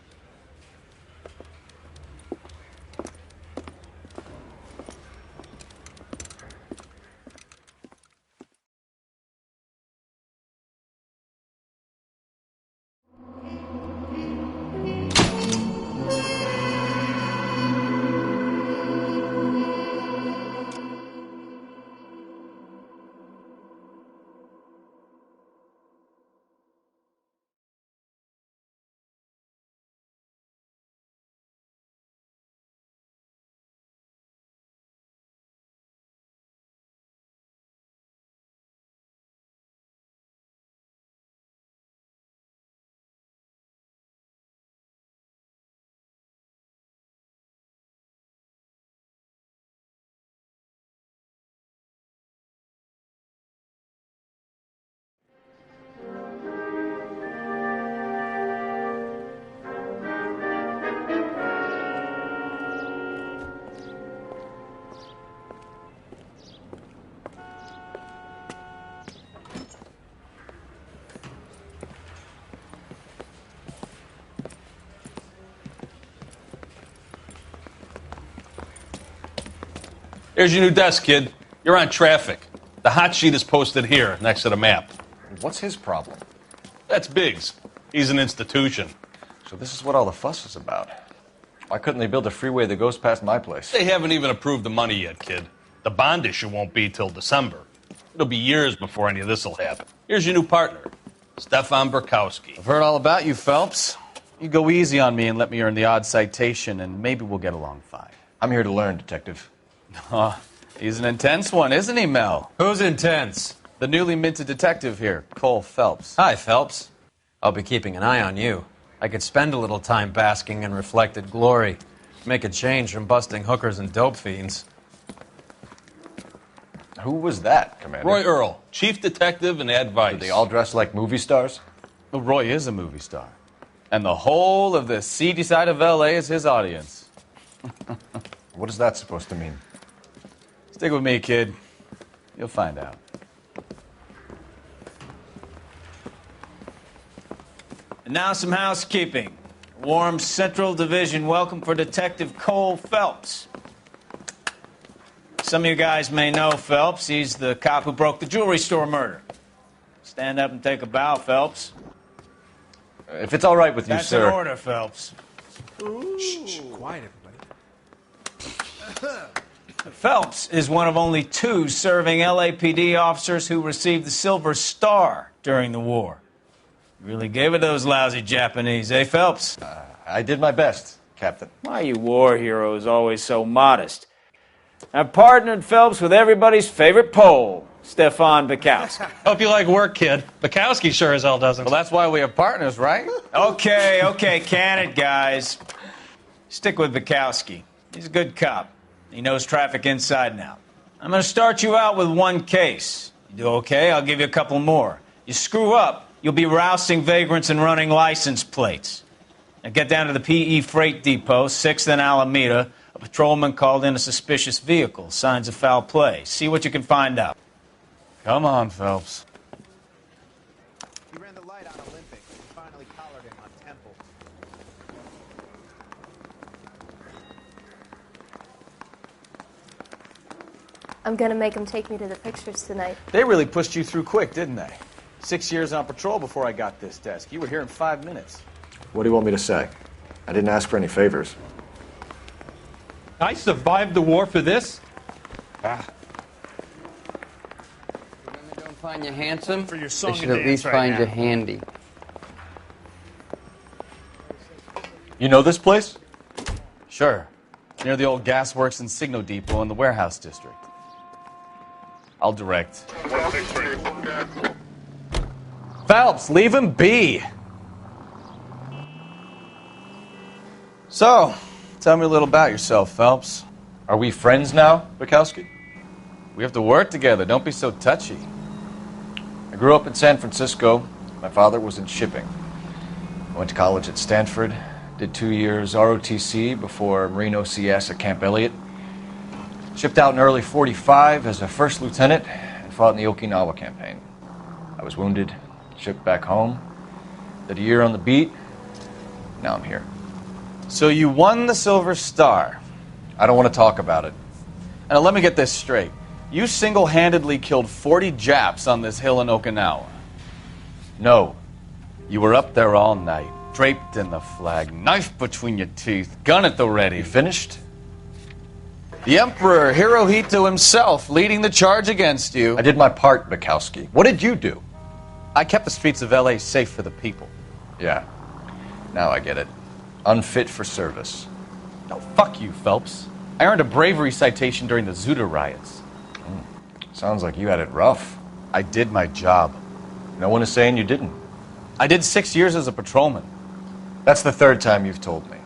Here's your new desk, kid. You're on traffic. The hot sheet is posted here, next to the map. What's his problem? That's Biggs. He's an institution. So this is what all the fuss is about. Why couldn't they build a freeway that goes past my place? They haven't even approved the money yet, kid. The bond issue won't be till December. It'll be years before any of this will happen. Here's your new partner, Stefan Burkowski. I've heard all about you, Phelps. You go easy on me and let me earn the odd citation, and maybe we'll get along fine. I'm here to learn, Detective. Oh, he's an intense one, isn't he, Mel? Who's intense? The newly minted detective here, Cole Phelps. Hi, Phelps. I'll be keeping an eye on you. I could spend a little time basking in reflected glory. Make a change from busting hookers and dope fiends. Who was that, Commander? Roy Earl, chief detective and advice. Do they all dress like movie stars? Well, Roy is a movie star. And the whole of the seedy side of L.A. is his audience. What is that supposed to mean? Stick with me, kid. You'll find out. And now some housekeeping. Warm Central Division welcome for Detective Cole Phelps. Some of you guys may know Phelps. He's the cop who broke the jewelry store murder. Stand up and take a bow, Phelps. If it's all right with you, That's sir. That's an order, Phelps. Shh, quiet, everybody. Phelps is one of only 2 serving LAPD officers who received the Silver Star during the war. Really gave it those lousy Japanese, eh, Phelps? I did my best, Captain. Why are you war heroes always so modest? I've partnered Phelps with everybody's favorite Pole, Stefan Burkowski. Hope you like work, kid. Bukowski sure as hell doesn't. Well, that's why we have partners, right? Okay, can it, guys. Stick with Burkowski. He's a good cop. He knows traffic inside and out. I'm going to start you out with 1 case. You do okay, I'll give you a couple more. You screw up, you'll be rousting vagrants and running license plates. Now get down to the PE Freight Depot, 6th and Alameda. A patrolman called in a suspicious vehicle. Signs of foul play. See what you can find out. Come on, Phelps. He ran the light on Olympic and finally collared him on Temple. I'm gonna make him take me to the pictures tonight. They really pushed you through quick, didn't they? 6 years on patrol before I got this desk. You were here in 5 minutes. What do you want me to say? I didn't ask for any favors. I survived the war for this? Women don't find you handsome. For your They song should and at least dance right find now. you handy. You know this place? Sure. Near the old gasworks and Signo Depot in the warehouse district. I'll direct. Phelps, leave him be. So, tell me a little about yourself, Phelps. Are we friends now, Bukowski? We have to work together. Don't be so touchy. I grew up in San Francisco. My father was in shipping. I went to college at Stanford, did 2 years ROTC before Marine OCS at Camp Elliott. Shipped out in early '45 as a first lieutenant and fought in the Okinawa campaign. I was wounded, shipped back home, did a year on the beat. Now I'm here. So you won the Silver Star. I don't want to talk about it. Now let me get this straight. You single-handedly killed 40 Japs on this hill in Okinawa. No. You were up there all night, draped in the flag, knife between your teeth, gun at the ready. You finished? The Emperor Hirohito himself leading the charge against you. I did my part, Bukowski. What did you do? I kept the streets of L.A. safe for the people. Yeah. Now I get it. Unfit for service. No, fuck you, Phelps. I earned a bravery citation during the Zuda riots. Sounds like you had it rough. I did my job. No one is saying you didn't. I did 6 years as a patrolman. That's the third time you've told me.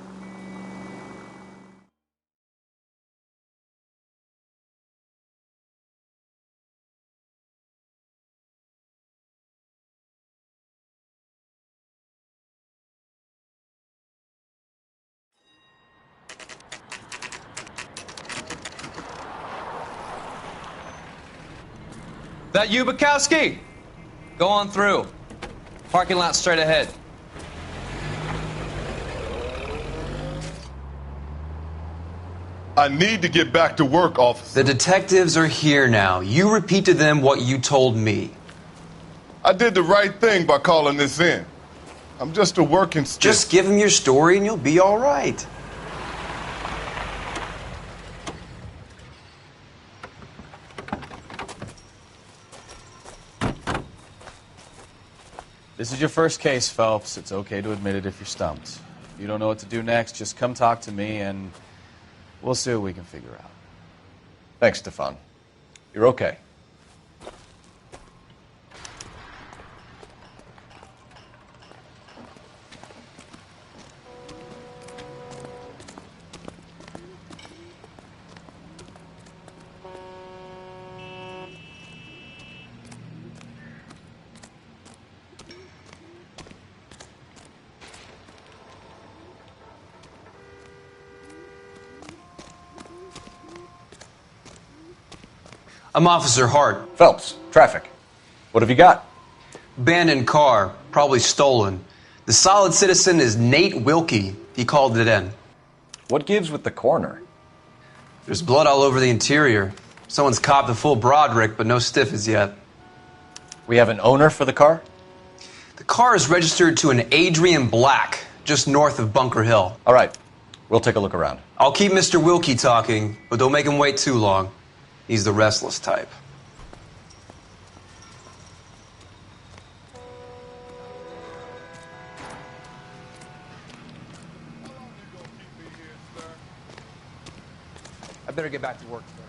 That you, Bukowski? Go on through. Parking lot straight ahead. I need to get back to work, officer. The detectives are here now. You repeat to them what you told me. I did the right thing by calling this in. I'm just a working stiff. Just give them your story and you'll be all right. This is your first case, Phelps. It's okay to admit it if you're stumped. If you don't know what to do next, just come talk to me and we'll see what we can figure out. Thanks, Stefan. You're okay. I'm Officer Hart. Phelps, traffic. What have you got? Abandoned car, probably stolen. The solid citizen is Nate Wilkie. He called it in. What gives with the coroner? There's blood all over the interior. Someone's copped a full Broderick, but no stiff as yet. We have an owner for the car? The car is registered to an Adrian Black, just north of Bunker Hill. All right. We'll take a look around. I'll keep Mr. Wilkie talking, but don't make him wait too long. He's the restless type. I better get back to work, sir.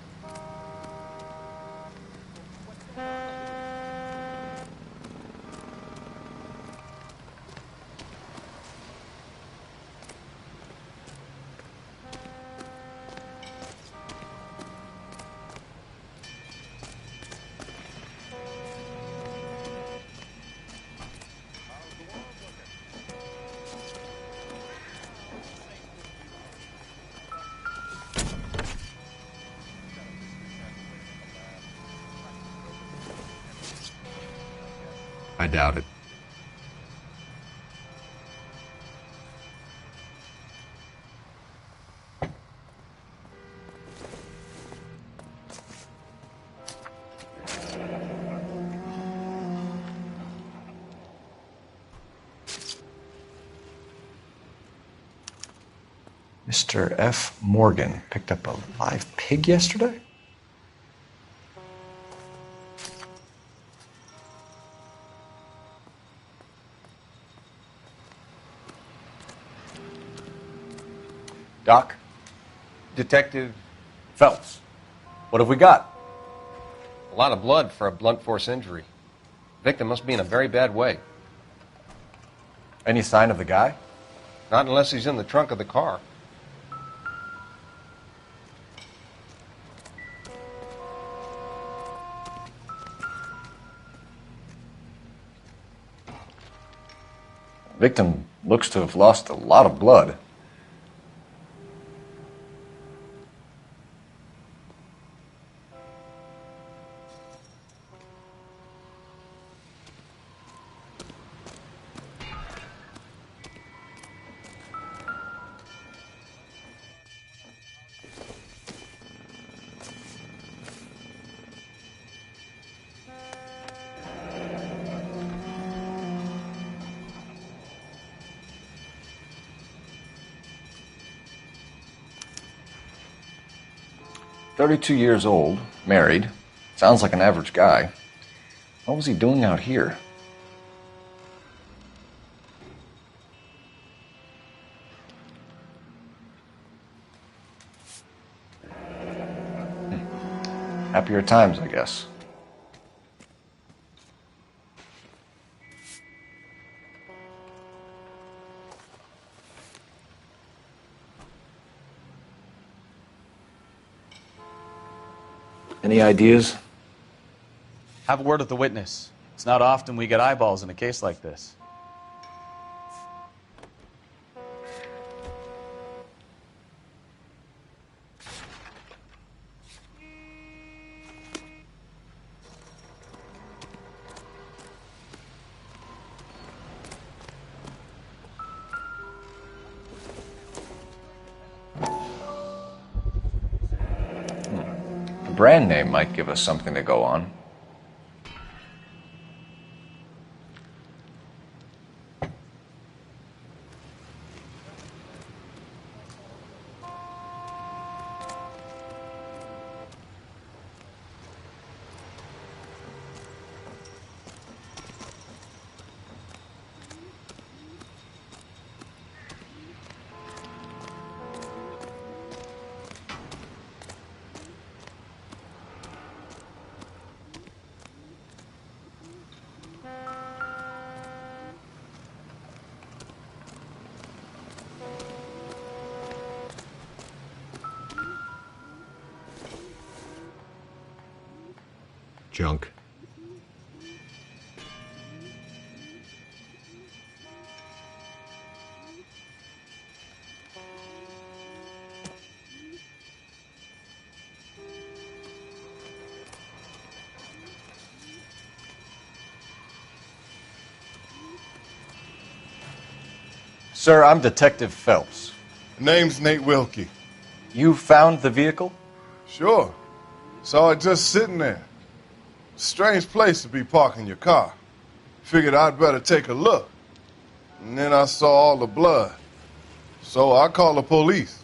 I doubt it. Mr. F. Morgan picked up a live pig yesterday? Doc? Detective Phelps. What have we got? A lot of blood for a blunt force injury. Victim must be in a very bad way. Any sign of the guy? Not unless he's in the trunk of the car. Victim looks to have lost a lot of blood. "32 years old, married. Sounds like an average guy. What was he doing out here?" Happier times, I guess. Any ideas? Have a word with the witness. It's not often we get eyeballs in a case like this. The brand name might give us something to go on. Junk. Sir, I'm Detective Phelps. Name's Nate Wilkie. You found the vehicle? Sure. Saw it just sitting there. Strange place to be parking your car. Figured I'd better take a look. And then I saw all the blood. So I called the police.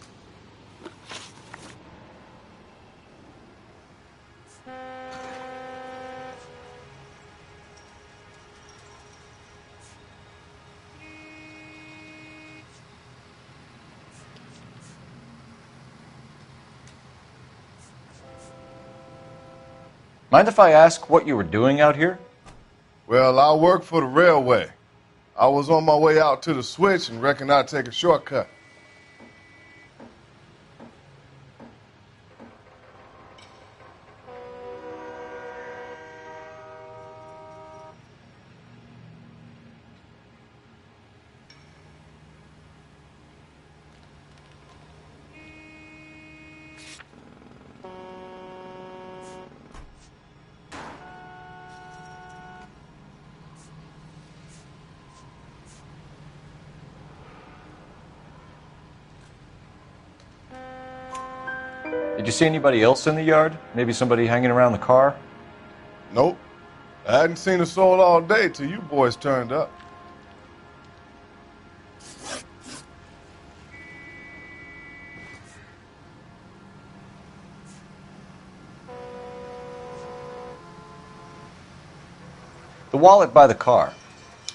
Mind if I ask what you were doing out here? Well, I work for the railway. I was on my way out to the switch and reckoned I'd take a shortcut. Did you see anybody else in the yard? Maybe somebody hanging around the car? Nope. I hadn't seen a soul all day till you boys turned up. The wallet by the car.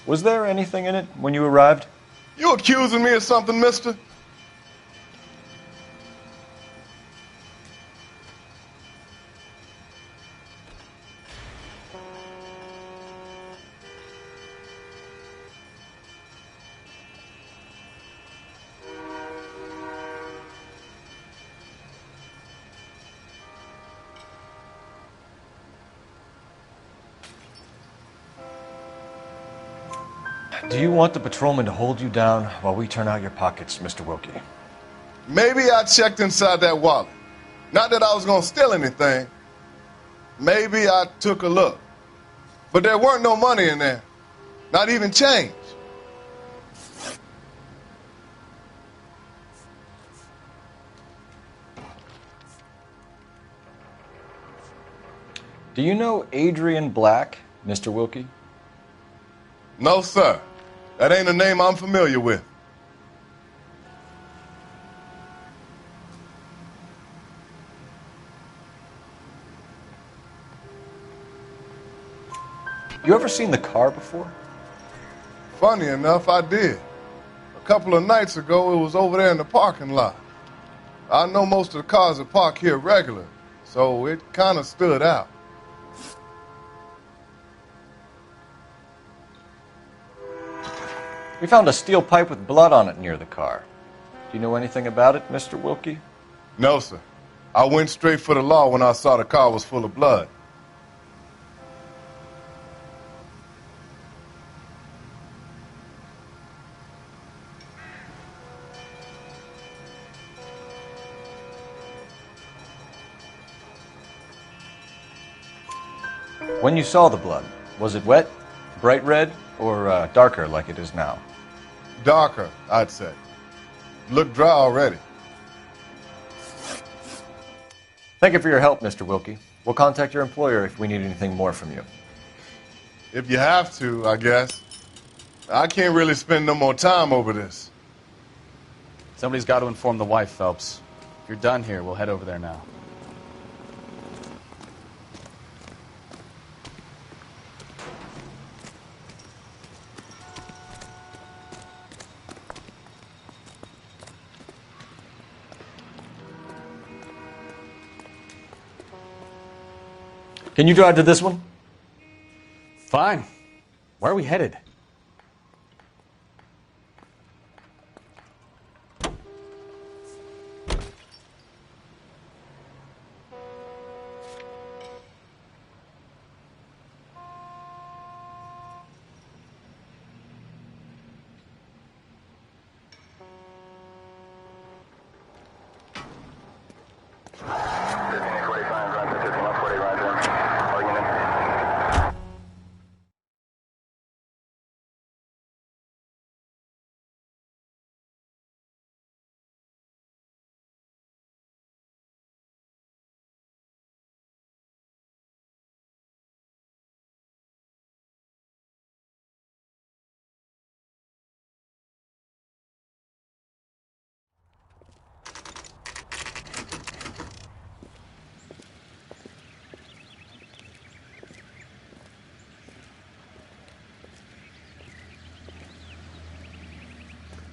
Was there anything in it when you arrived? You accusing me of something, mister? Do you want the patrolman to hold you down while we turn out your pockets, Mr. Wilkie? Maybe I checked inside that wallet. Not that I was going to steal anything. Maybe I took a look. But there weren't no money in there. Not even change. Do you know Adrian Black, Mr. Wilkie? No, sir. That ain't a name I'm familiar with. You ever seen the car before? Funny enough, I did. A couple of nights ago, it was over there in the parking lot. I know most of the cars are parked here regular, so it kind of stood out. We found a steel pipe with blood on it near the car. Do you know anything about it, Mr. Wilkie? No, sir. I went straight for the law when I saw the car was full of blood. When you saw the blood, was it wet, bright red, or darker like it is now? Darker, I'd say. Looked dry already. Thank you for your help, Mr. Wilkie. We'll contact your employer if we need anything more from you. If you have to, I guess. I can't really spend no more time over this. Somebody's got to inform the wife, Phelps. If you're done here, we'll head over there now. Can you drive to this one? Fine. Where are we headed?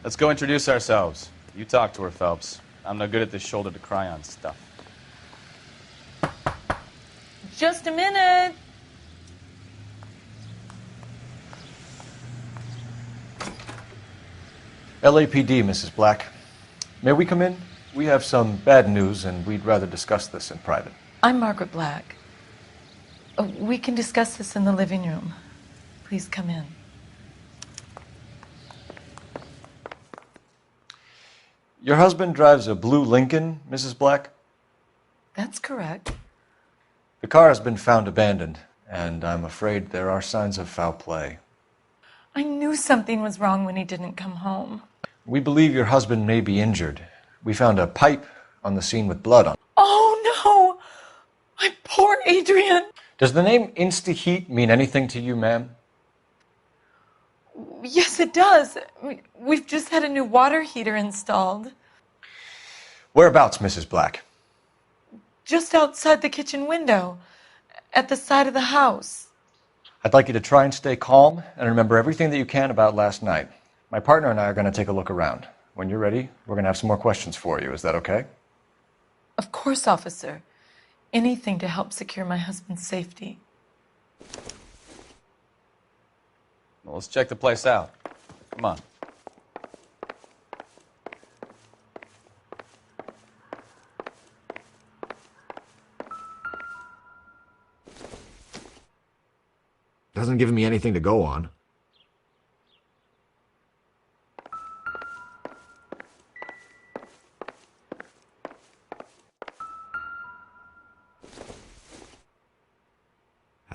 Let's go introduce ourselves. You talk to her, Phelps. I'm no good at this shoulder to cry on stuff. Just a minute. LAPD, Mrs. Black. May we come in? We have some bad news, and we'd rather discuss this in private. I'm Margaret Black. We can discuss this in the living room. Please come in. Your husband drives a blue Lincoln, Mrs. Black? That's correct. The car has been found abandoned, and I'm afraid there are signs of foul play. I knew something was wrong when he didn't come home. We believe your husband may be injured. We found a pipe on the scene with blood on it. Oh, no! My poor Adrian! Does the name Insta-Heat mean anything to you, ma'am? Yes, it does. We've just had a new water heater installed. Whereabouts, Mrs. Black? Just outside the kitchen window, at the side of the house. I'd like you to try and stay calm and remember everything that you can about last night. My partner and I are going to take a look around. When you're ready, we're going to have some more questions for you. Is that okay? Of course, officer. Anything to help secure my husband's safety. Well, let's check the place out. Come on. Doesn't give me anything to go on.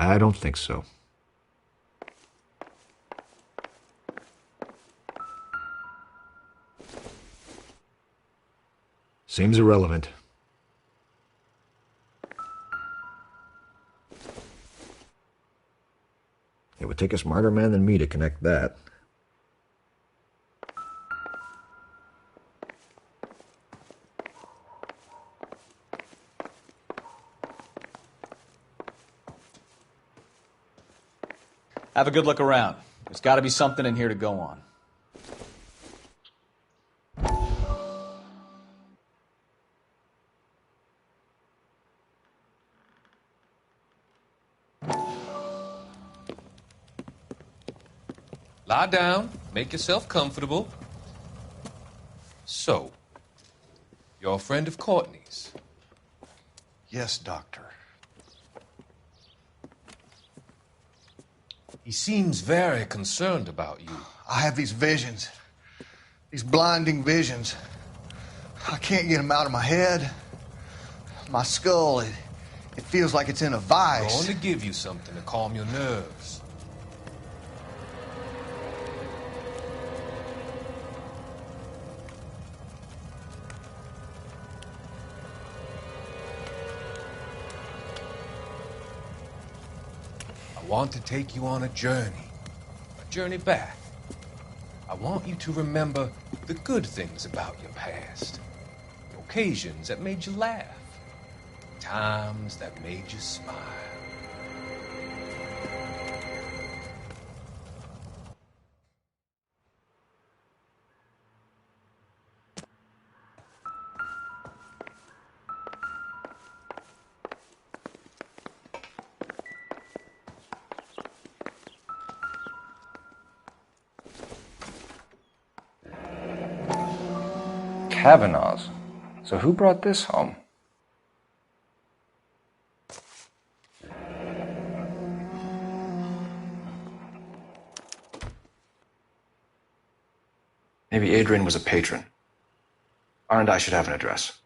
I don't think so. Seems irrelevant. It would take a smarter man than me to connect that. Have a good look around. There's got to be something in here to go on. Lie down, make yourself comfortable. So, you're a friend of Courtney's? Yes, Doctor. He seems very concerned about you. I have these visions. These blinding visions. I can't get them out of my head. My skull, it feels like it's in a vice. I want to give you something to calm your nerves. I want to take you on a journey back. I want you to remember the good things about your past, the occasions that made you laugh, times that made you smile. Kavanaugh's. So who brought this home? Maybe Adrian was a patron. R&I should have an address.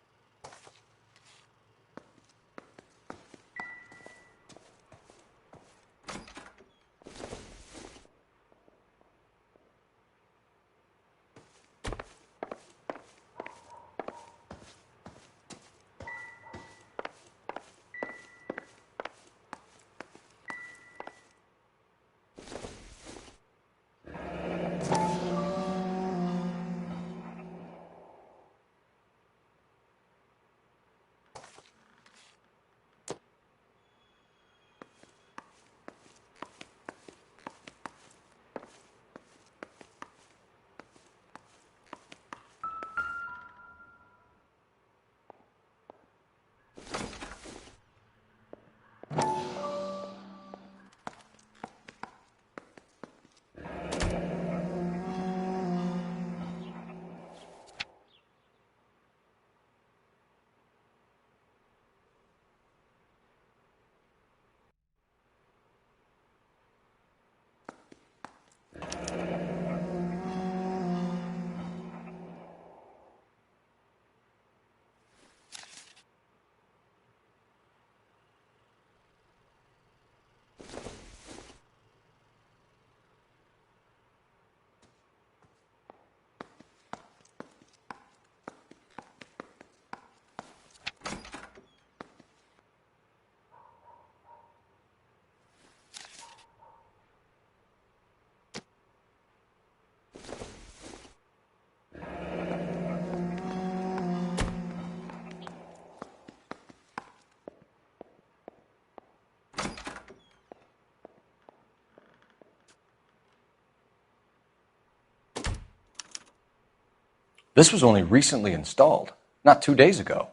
This was only recently installed, not 2 days ago.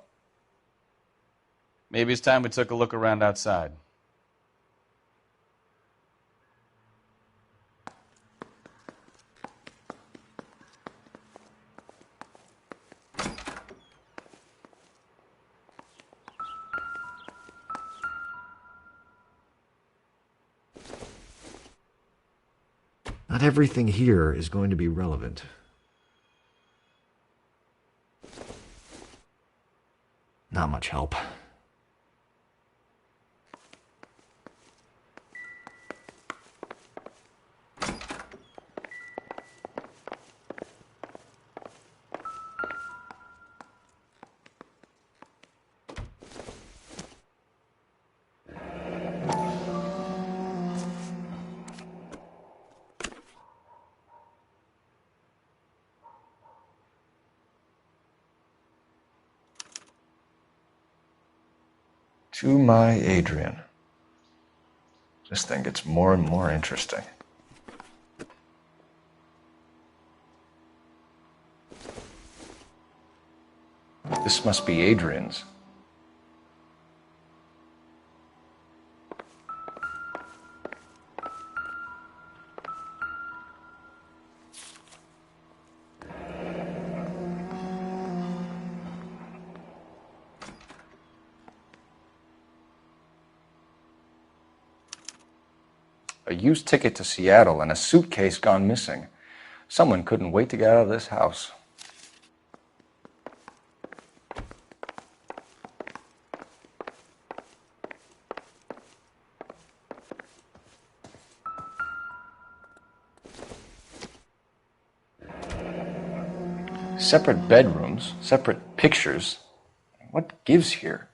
Maybe it's time we took a look around outside. Not everything here is going to be relevant. Not much help. To my Adrian. This thing gets more and more interesting. This must be Adrian's. A used ticket to Seattle and a suitcase gone missing. Someone couldn't wait to get out of this house. Separate bedrooms, separate pictures. What gives here?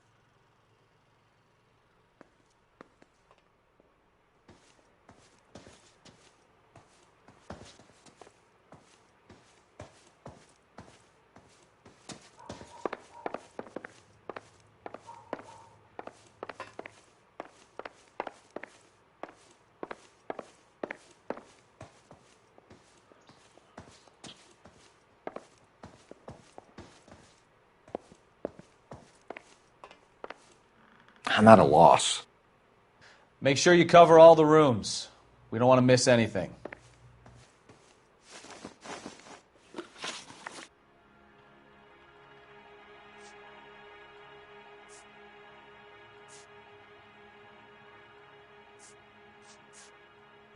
I'm at a loss. Make sure you cover all the rooms. We don't want to miss anything.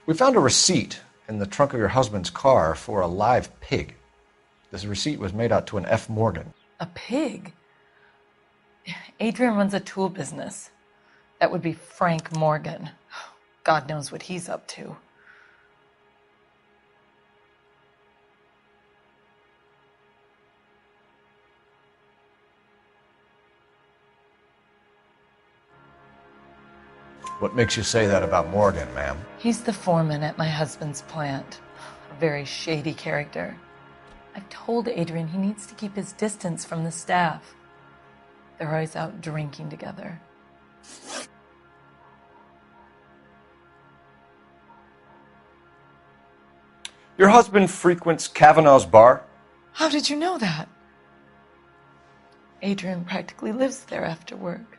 We found a receipt in the trunk of your husband's car for a live pig. This receipt was made out to an F. Morgan. A pig? Adrian runs a tool business. That would be Frank Morgan. God knows what he's up to. What makes you say that about Morgan, ma'am? He's the foreman at my husband's plant. A very shady character. I've told Adrian he needs to keep his distance from the staff. They're always out drinking together. Your husband frequents Kavanaugh's bar? How did you know that? Adrian practically lives there after work.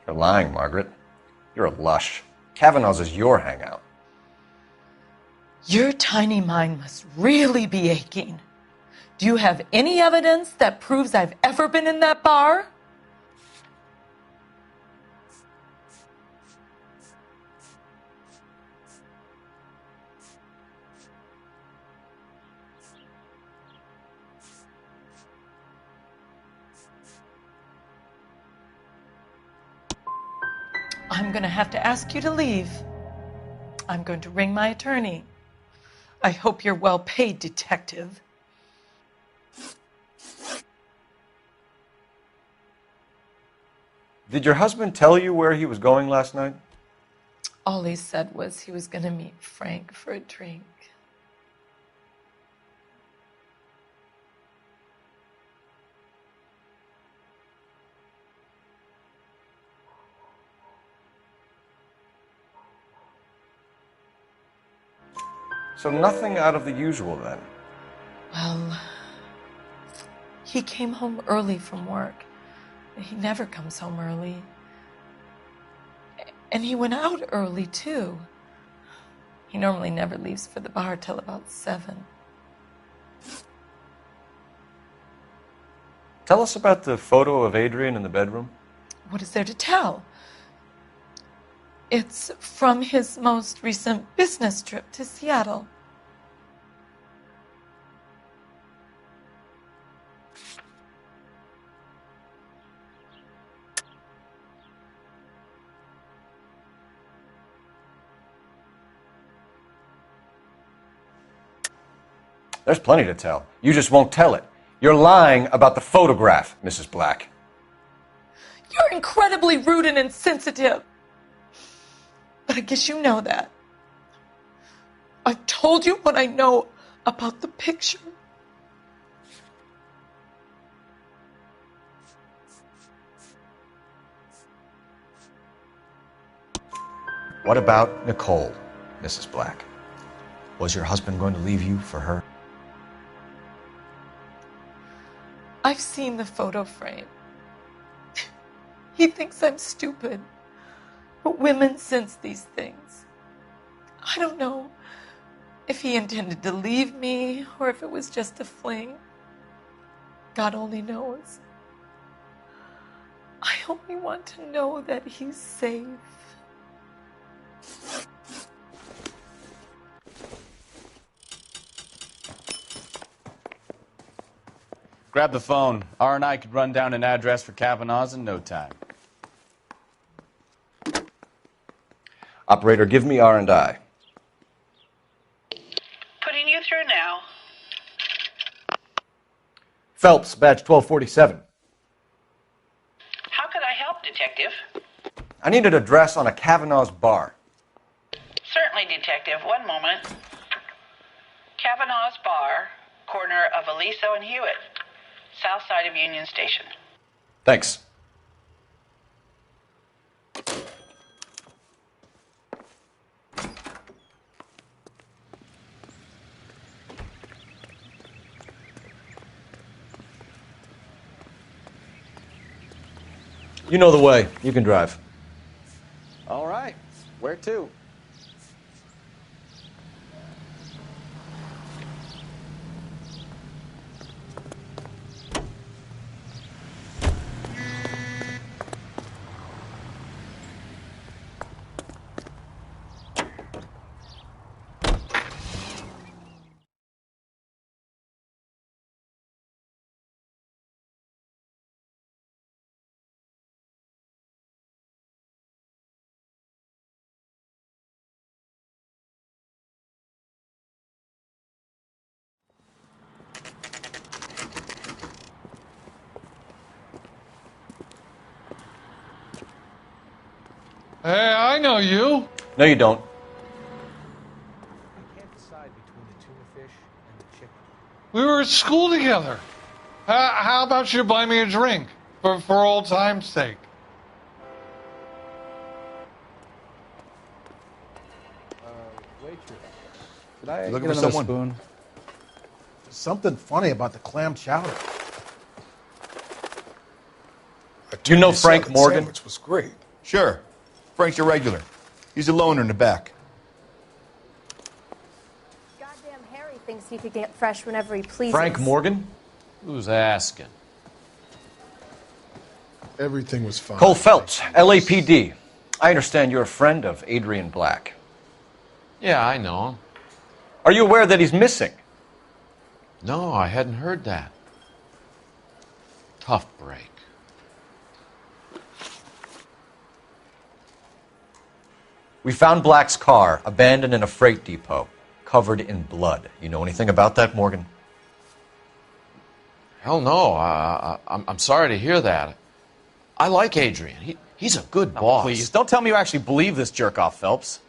You're lying, Margaret. You're a lush. Kavanaugh's is your hangout. Your tiny mind must really be aching. Do you have any evidence that proves I've ever been in that bar? I'm going to have to ask you to leave. I'm going to ring my attorney. I hope you're well paid, detective. Did your husband tell you where he was going last night? All he said was he was going to meet Frank for a drink. So nothing out of the usual then? Well, he came home early from work. He never comes home early. And he went out early, too. He normally never leaves for the bar till about 7. Tell us about the photo of Adrian in the bedroom. What is there to tell? It's from his most recent business trip to Seattle. There's plenty to tell. You just won't tell it. You're lying about the photograph, Mrs. Black. You're incredibly rude and insensitive. But I guess you know that. I've told you what I know about the picture. What about Nicole, Mrs. Black? Was your husband going to leave you for her? I've seen the photo frame. He thinks I'm stupid. But women sense these things. I don't know if he intended to leave me or if it was just a fling. God only knows. I only want to know that he's safe. Grab the phone. R and I could run down an address for Kavanaugh's in no time. Operator, give me R&I. Putting you through now. Phelps, badge 1247. How could I help, Detective? I need an address on a Kavanaugh's bar. Certainly, Detective. One moment. Kavanaugh's Bar, corner of Aliso and Hewitt, south side of Union Station. Thanks. You know the way. You can drive. All right. Where to? Hey, I know you. No, you don't. I can't decide between the tuna fish and the chicken. We were at school together. How about you buy me a drink for old time's sake? Waitress. Could I Looking get for another someone? spoon? There's something funny about the clam chowder. You know Frank Morgan? Sandwich was great. Sure. Frank's your regular. He's a loner in the back. Goddamn Harry thinks he could get fresh whenever he pleases. Frank Morgan? Who's asking? Everything was fine. Cole Phelps, LAPD. I understand you're a friend of Adrian Black. Yeah, I know him. Are you aware that he's missing? No, I hadn't heard that. Tough break. We found Black's car abandoned in a freight depot, covered in blood. You know anything about that, Morgan? Hell no. I'm sorry to hear that. I like Adrian. He's a good boss. Please, don't tell me you actually believe this jerk-off, Phelps.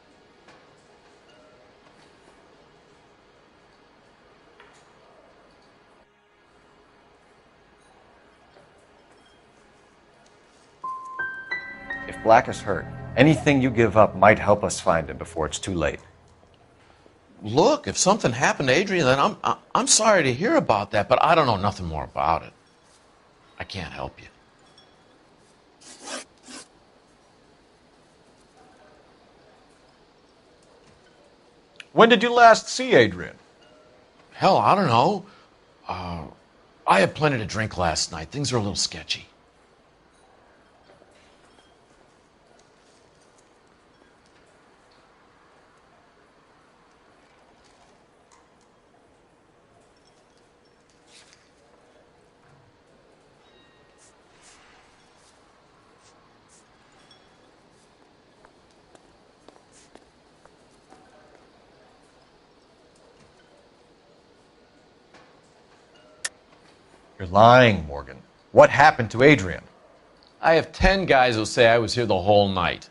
If Black is hurt, anything you give up might help us find him before it's too late. Look, if something happened to Adrian, then I'm sorry to hear about that, but I don't know nothing more about it. I can't help you. When did you last see Adrian? Hell, I don't know. I had plenty to drink last night. Things are a little sketchy. You're lying, Morgan. What happened to Adrian? I have 10 guys who say I was here the whole night.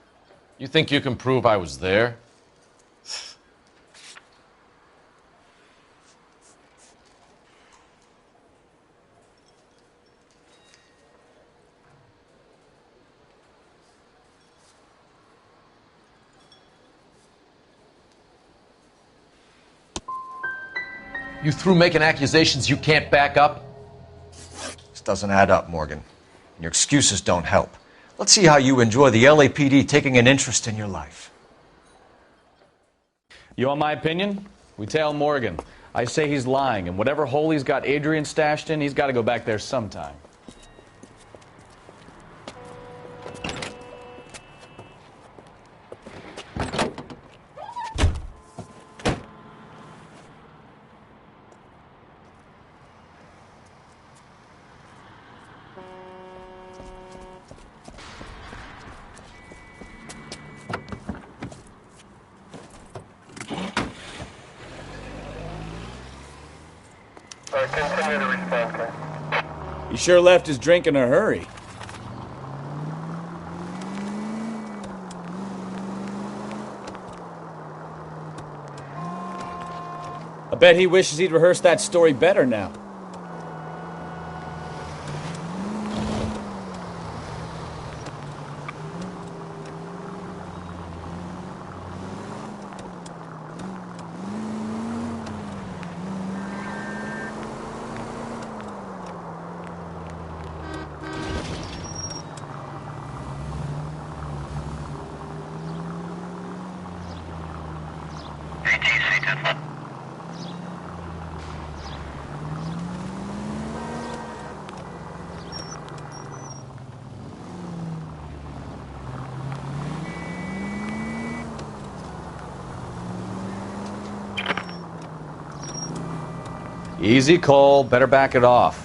You think you can prove I was there? You through making accusations you can't back up? This doesn't add up, Morgan. Your excuses don't help. Let's see how you enjoy the LAPD taking an interest in your life. You want my opinion? We tail Morgan. I say he's lying, and whatever hole he's got Adrian stashed in, he's got to go back there sometime. He sure left his drink in a hurry. I bet he wishes he'd rehearsed that story better now. Easy, Cole. Better back it off.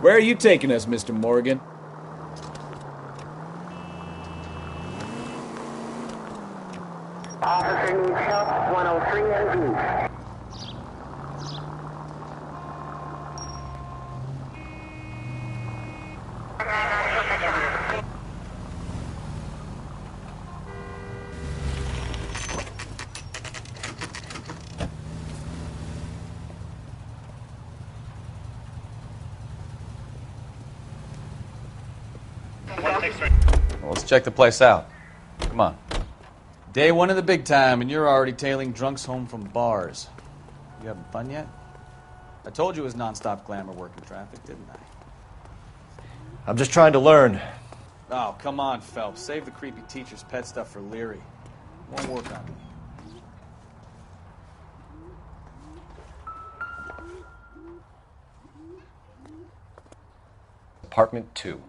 Where are you taking us, Mr. Morgan? Officer needs help, 103 and east. Well, let's check the place out. Come on. Day one of the big time, and you're already tailing drunks home from bars. You having fun yet? I told you it was nonstop glamour working traffic, didn't I? I'm just trying to learn. Oh, come on, Phelps. Save the creepy teacher's pet stuff for Leary. Won't work on me. Apartment 2.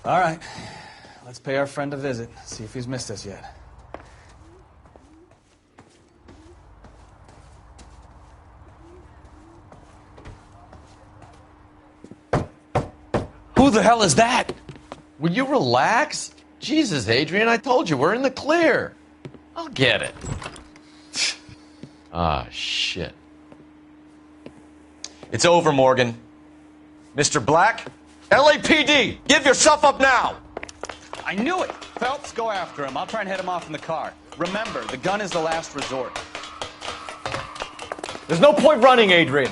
All right. Let's pay our friend a visit. See if he's missed us yet. Who the hell is that? Will you relax? Jesus, Adrian, I told you, we're in the clear. I'll get it. Ah, shit. It's over, Morgan. Mr. Black, LAPD, give yourself up now! I knew it! Phelps, go after him. I'll try and head him off in the car. Remember, the gun is the last resort. There's no point running, Adrian.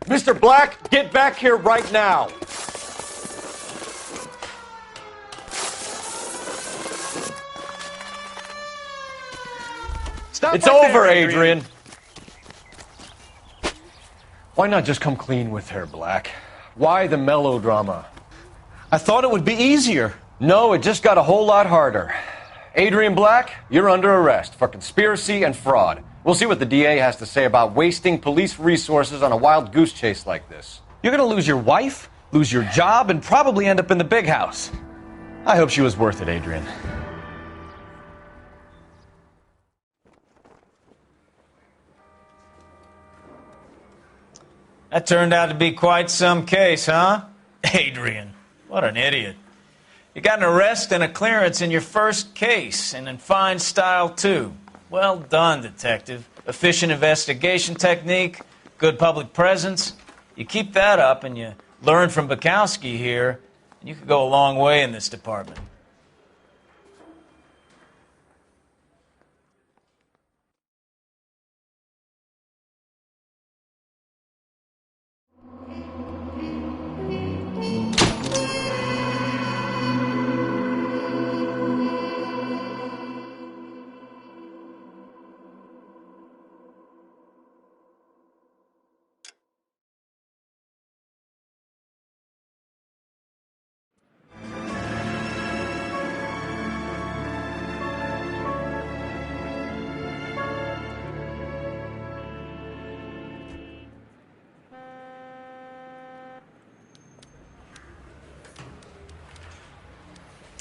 Mr. Black, get back here right now. Stop it's right over, there, Adrian. Why not just come clean with her, Black? Why the melodrama? I thought it would be easier. No, it just got a whole lot harder. Adrian Black, you're under arrest for conspiracy and fraud. We'll see what the DA has to say about wasting police resources on a wild goose chase like this. You're going to lose your wife, lose your job, and probably end up in the big house. I hope she was worth it, Adrian. That turned out to be quite some case, huh? Adrian, what an idiot. You got an arrest and a clearance in your first case, and in fine style, too. Well done, detective. Efficient investigation technique, good public presence. You keep that up and you learn from Bukowski here, and you could go a long way in this department.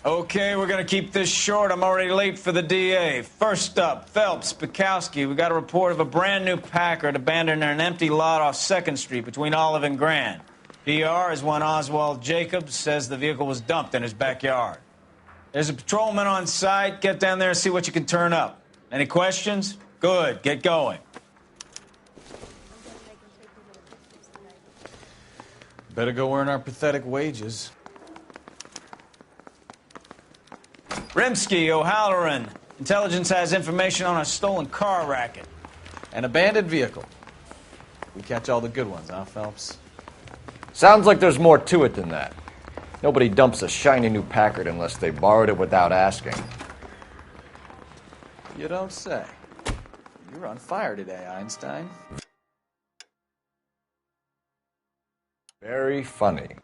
Okay, we're going to keep this short. I'm already late for the DA. First up, Phelps, Bukowski. We got a report of a brand new Packard abandoned in an empty lot off 2nd Street between Olive and Grand. PR is one Oswald Jacobs says the vehicle was dumped in his backyard. There's a patrolman on site. Get down there and see what you can turn up. Any questions? Good. Get going. Better go earn our pathetic wages. Rimsky, O'Halloran. Intelligence has information on a stolen car racket. An abandoned vehicle. We catch all the good ones, huh, Phelps? Sounds like there's more to it than that. Nobody dumps a shiny new Packard unless they borrowed it without asking. You don't say. You're on fire today, Einstein. Very funny.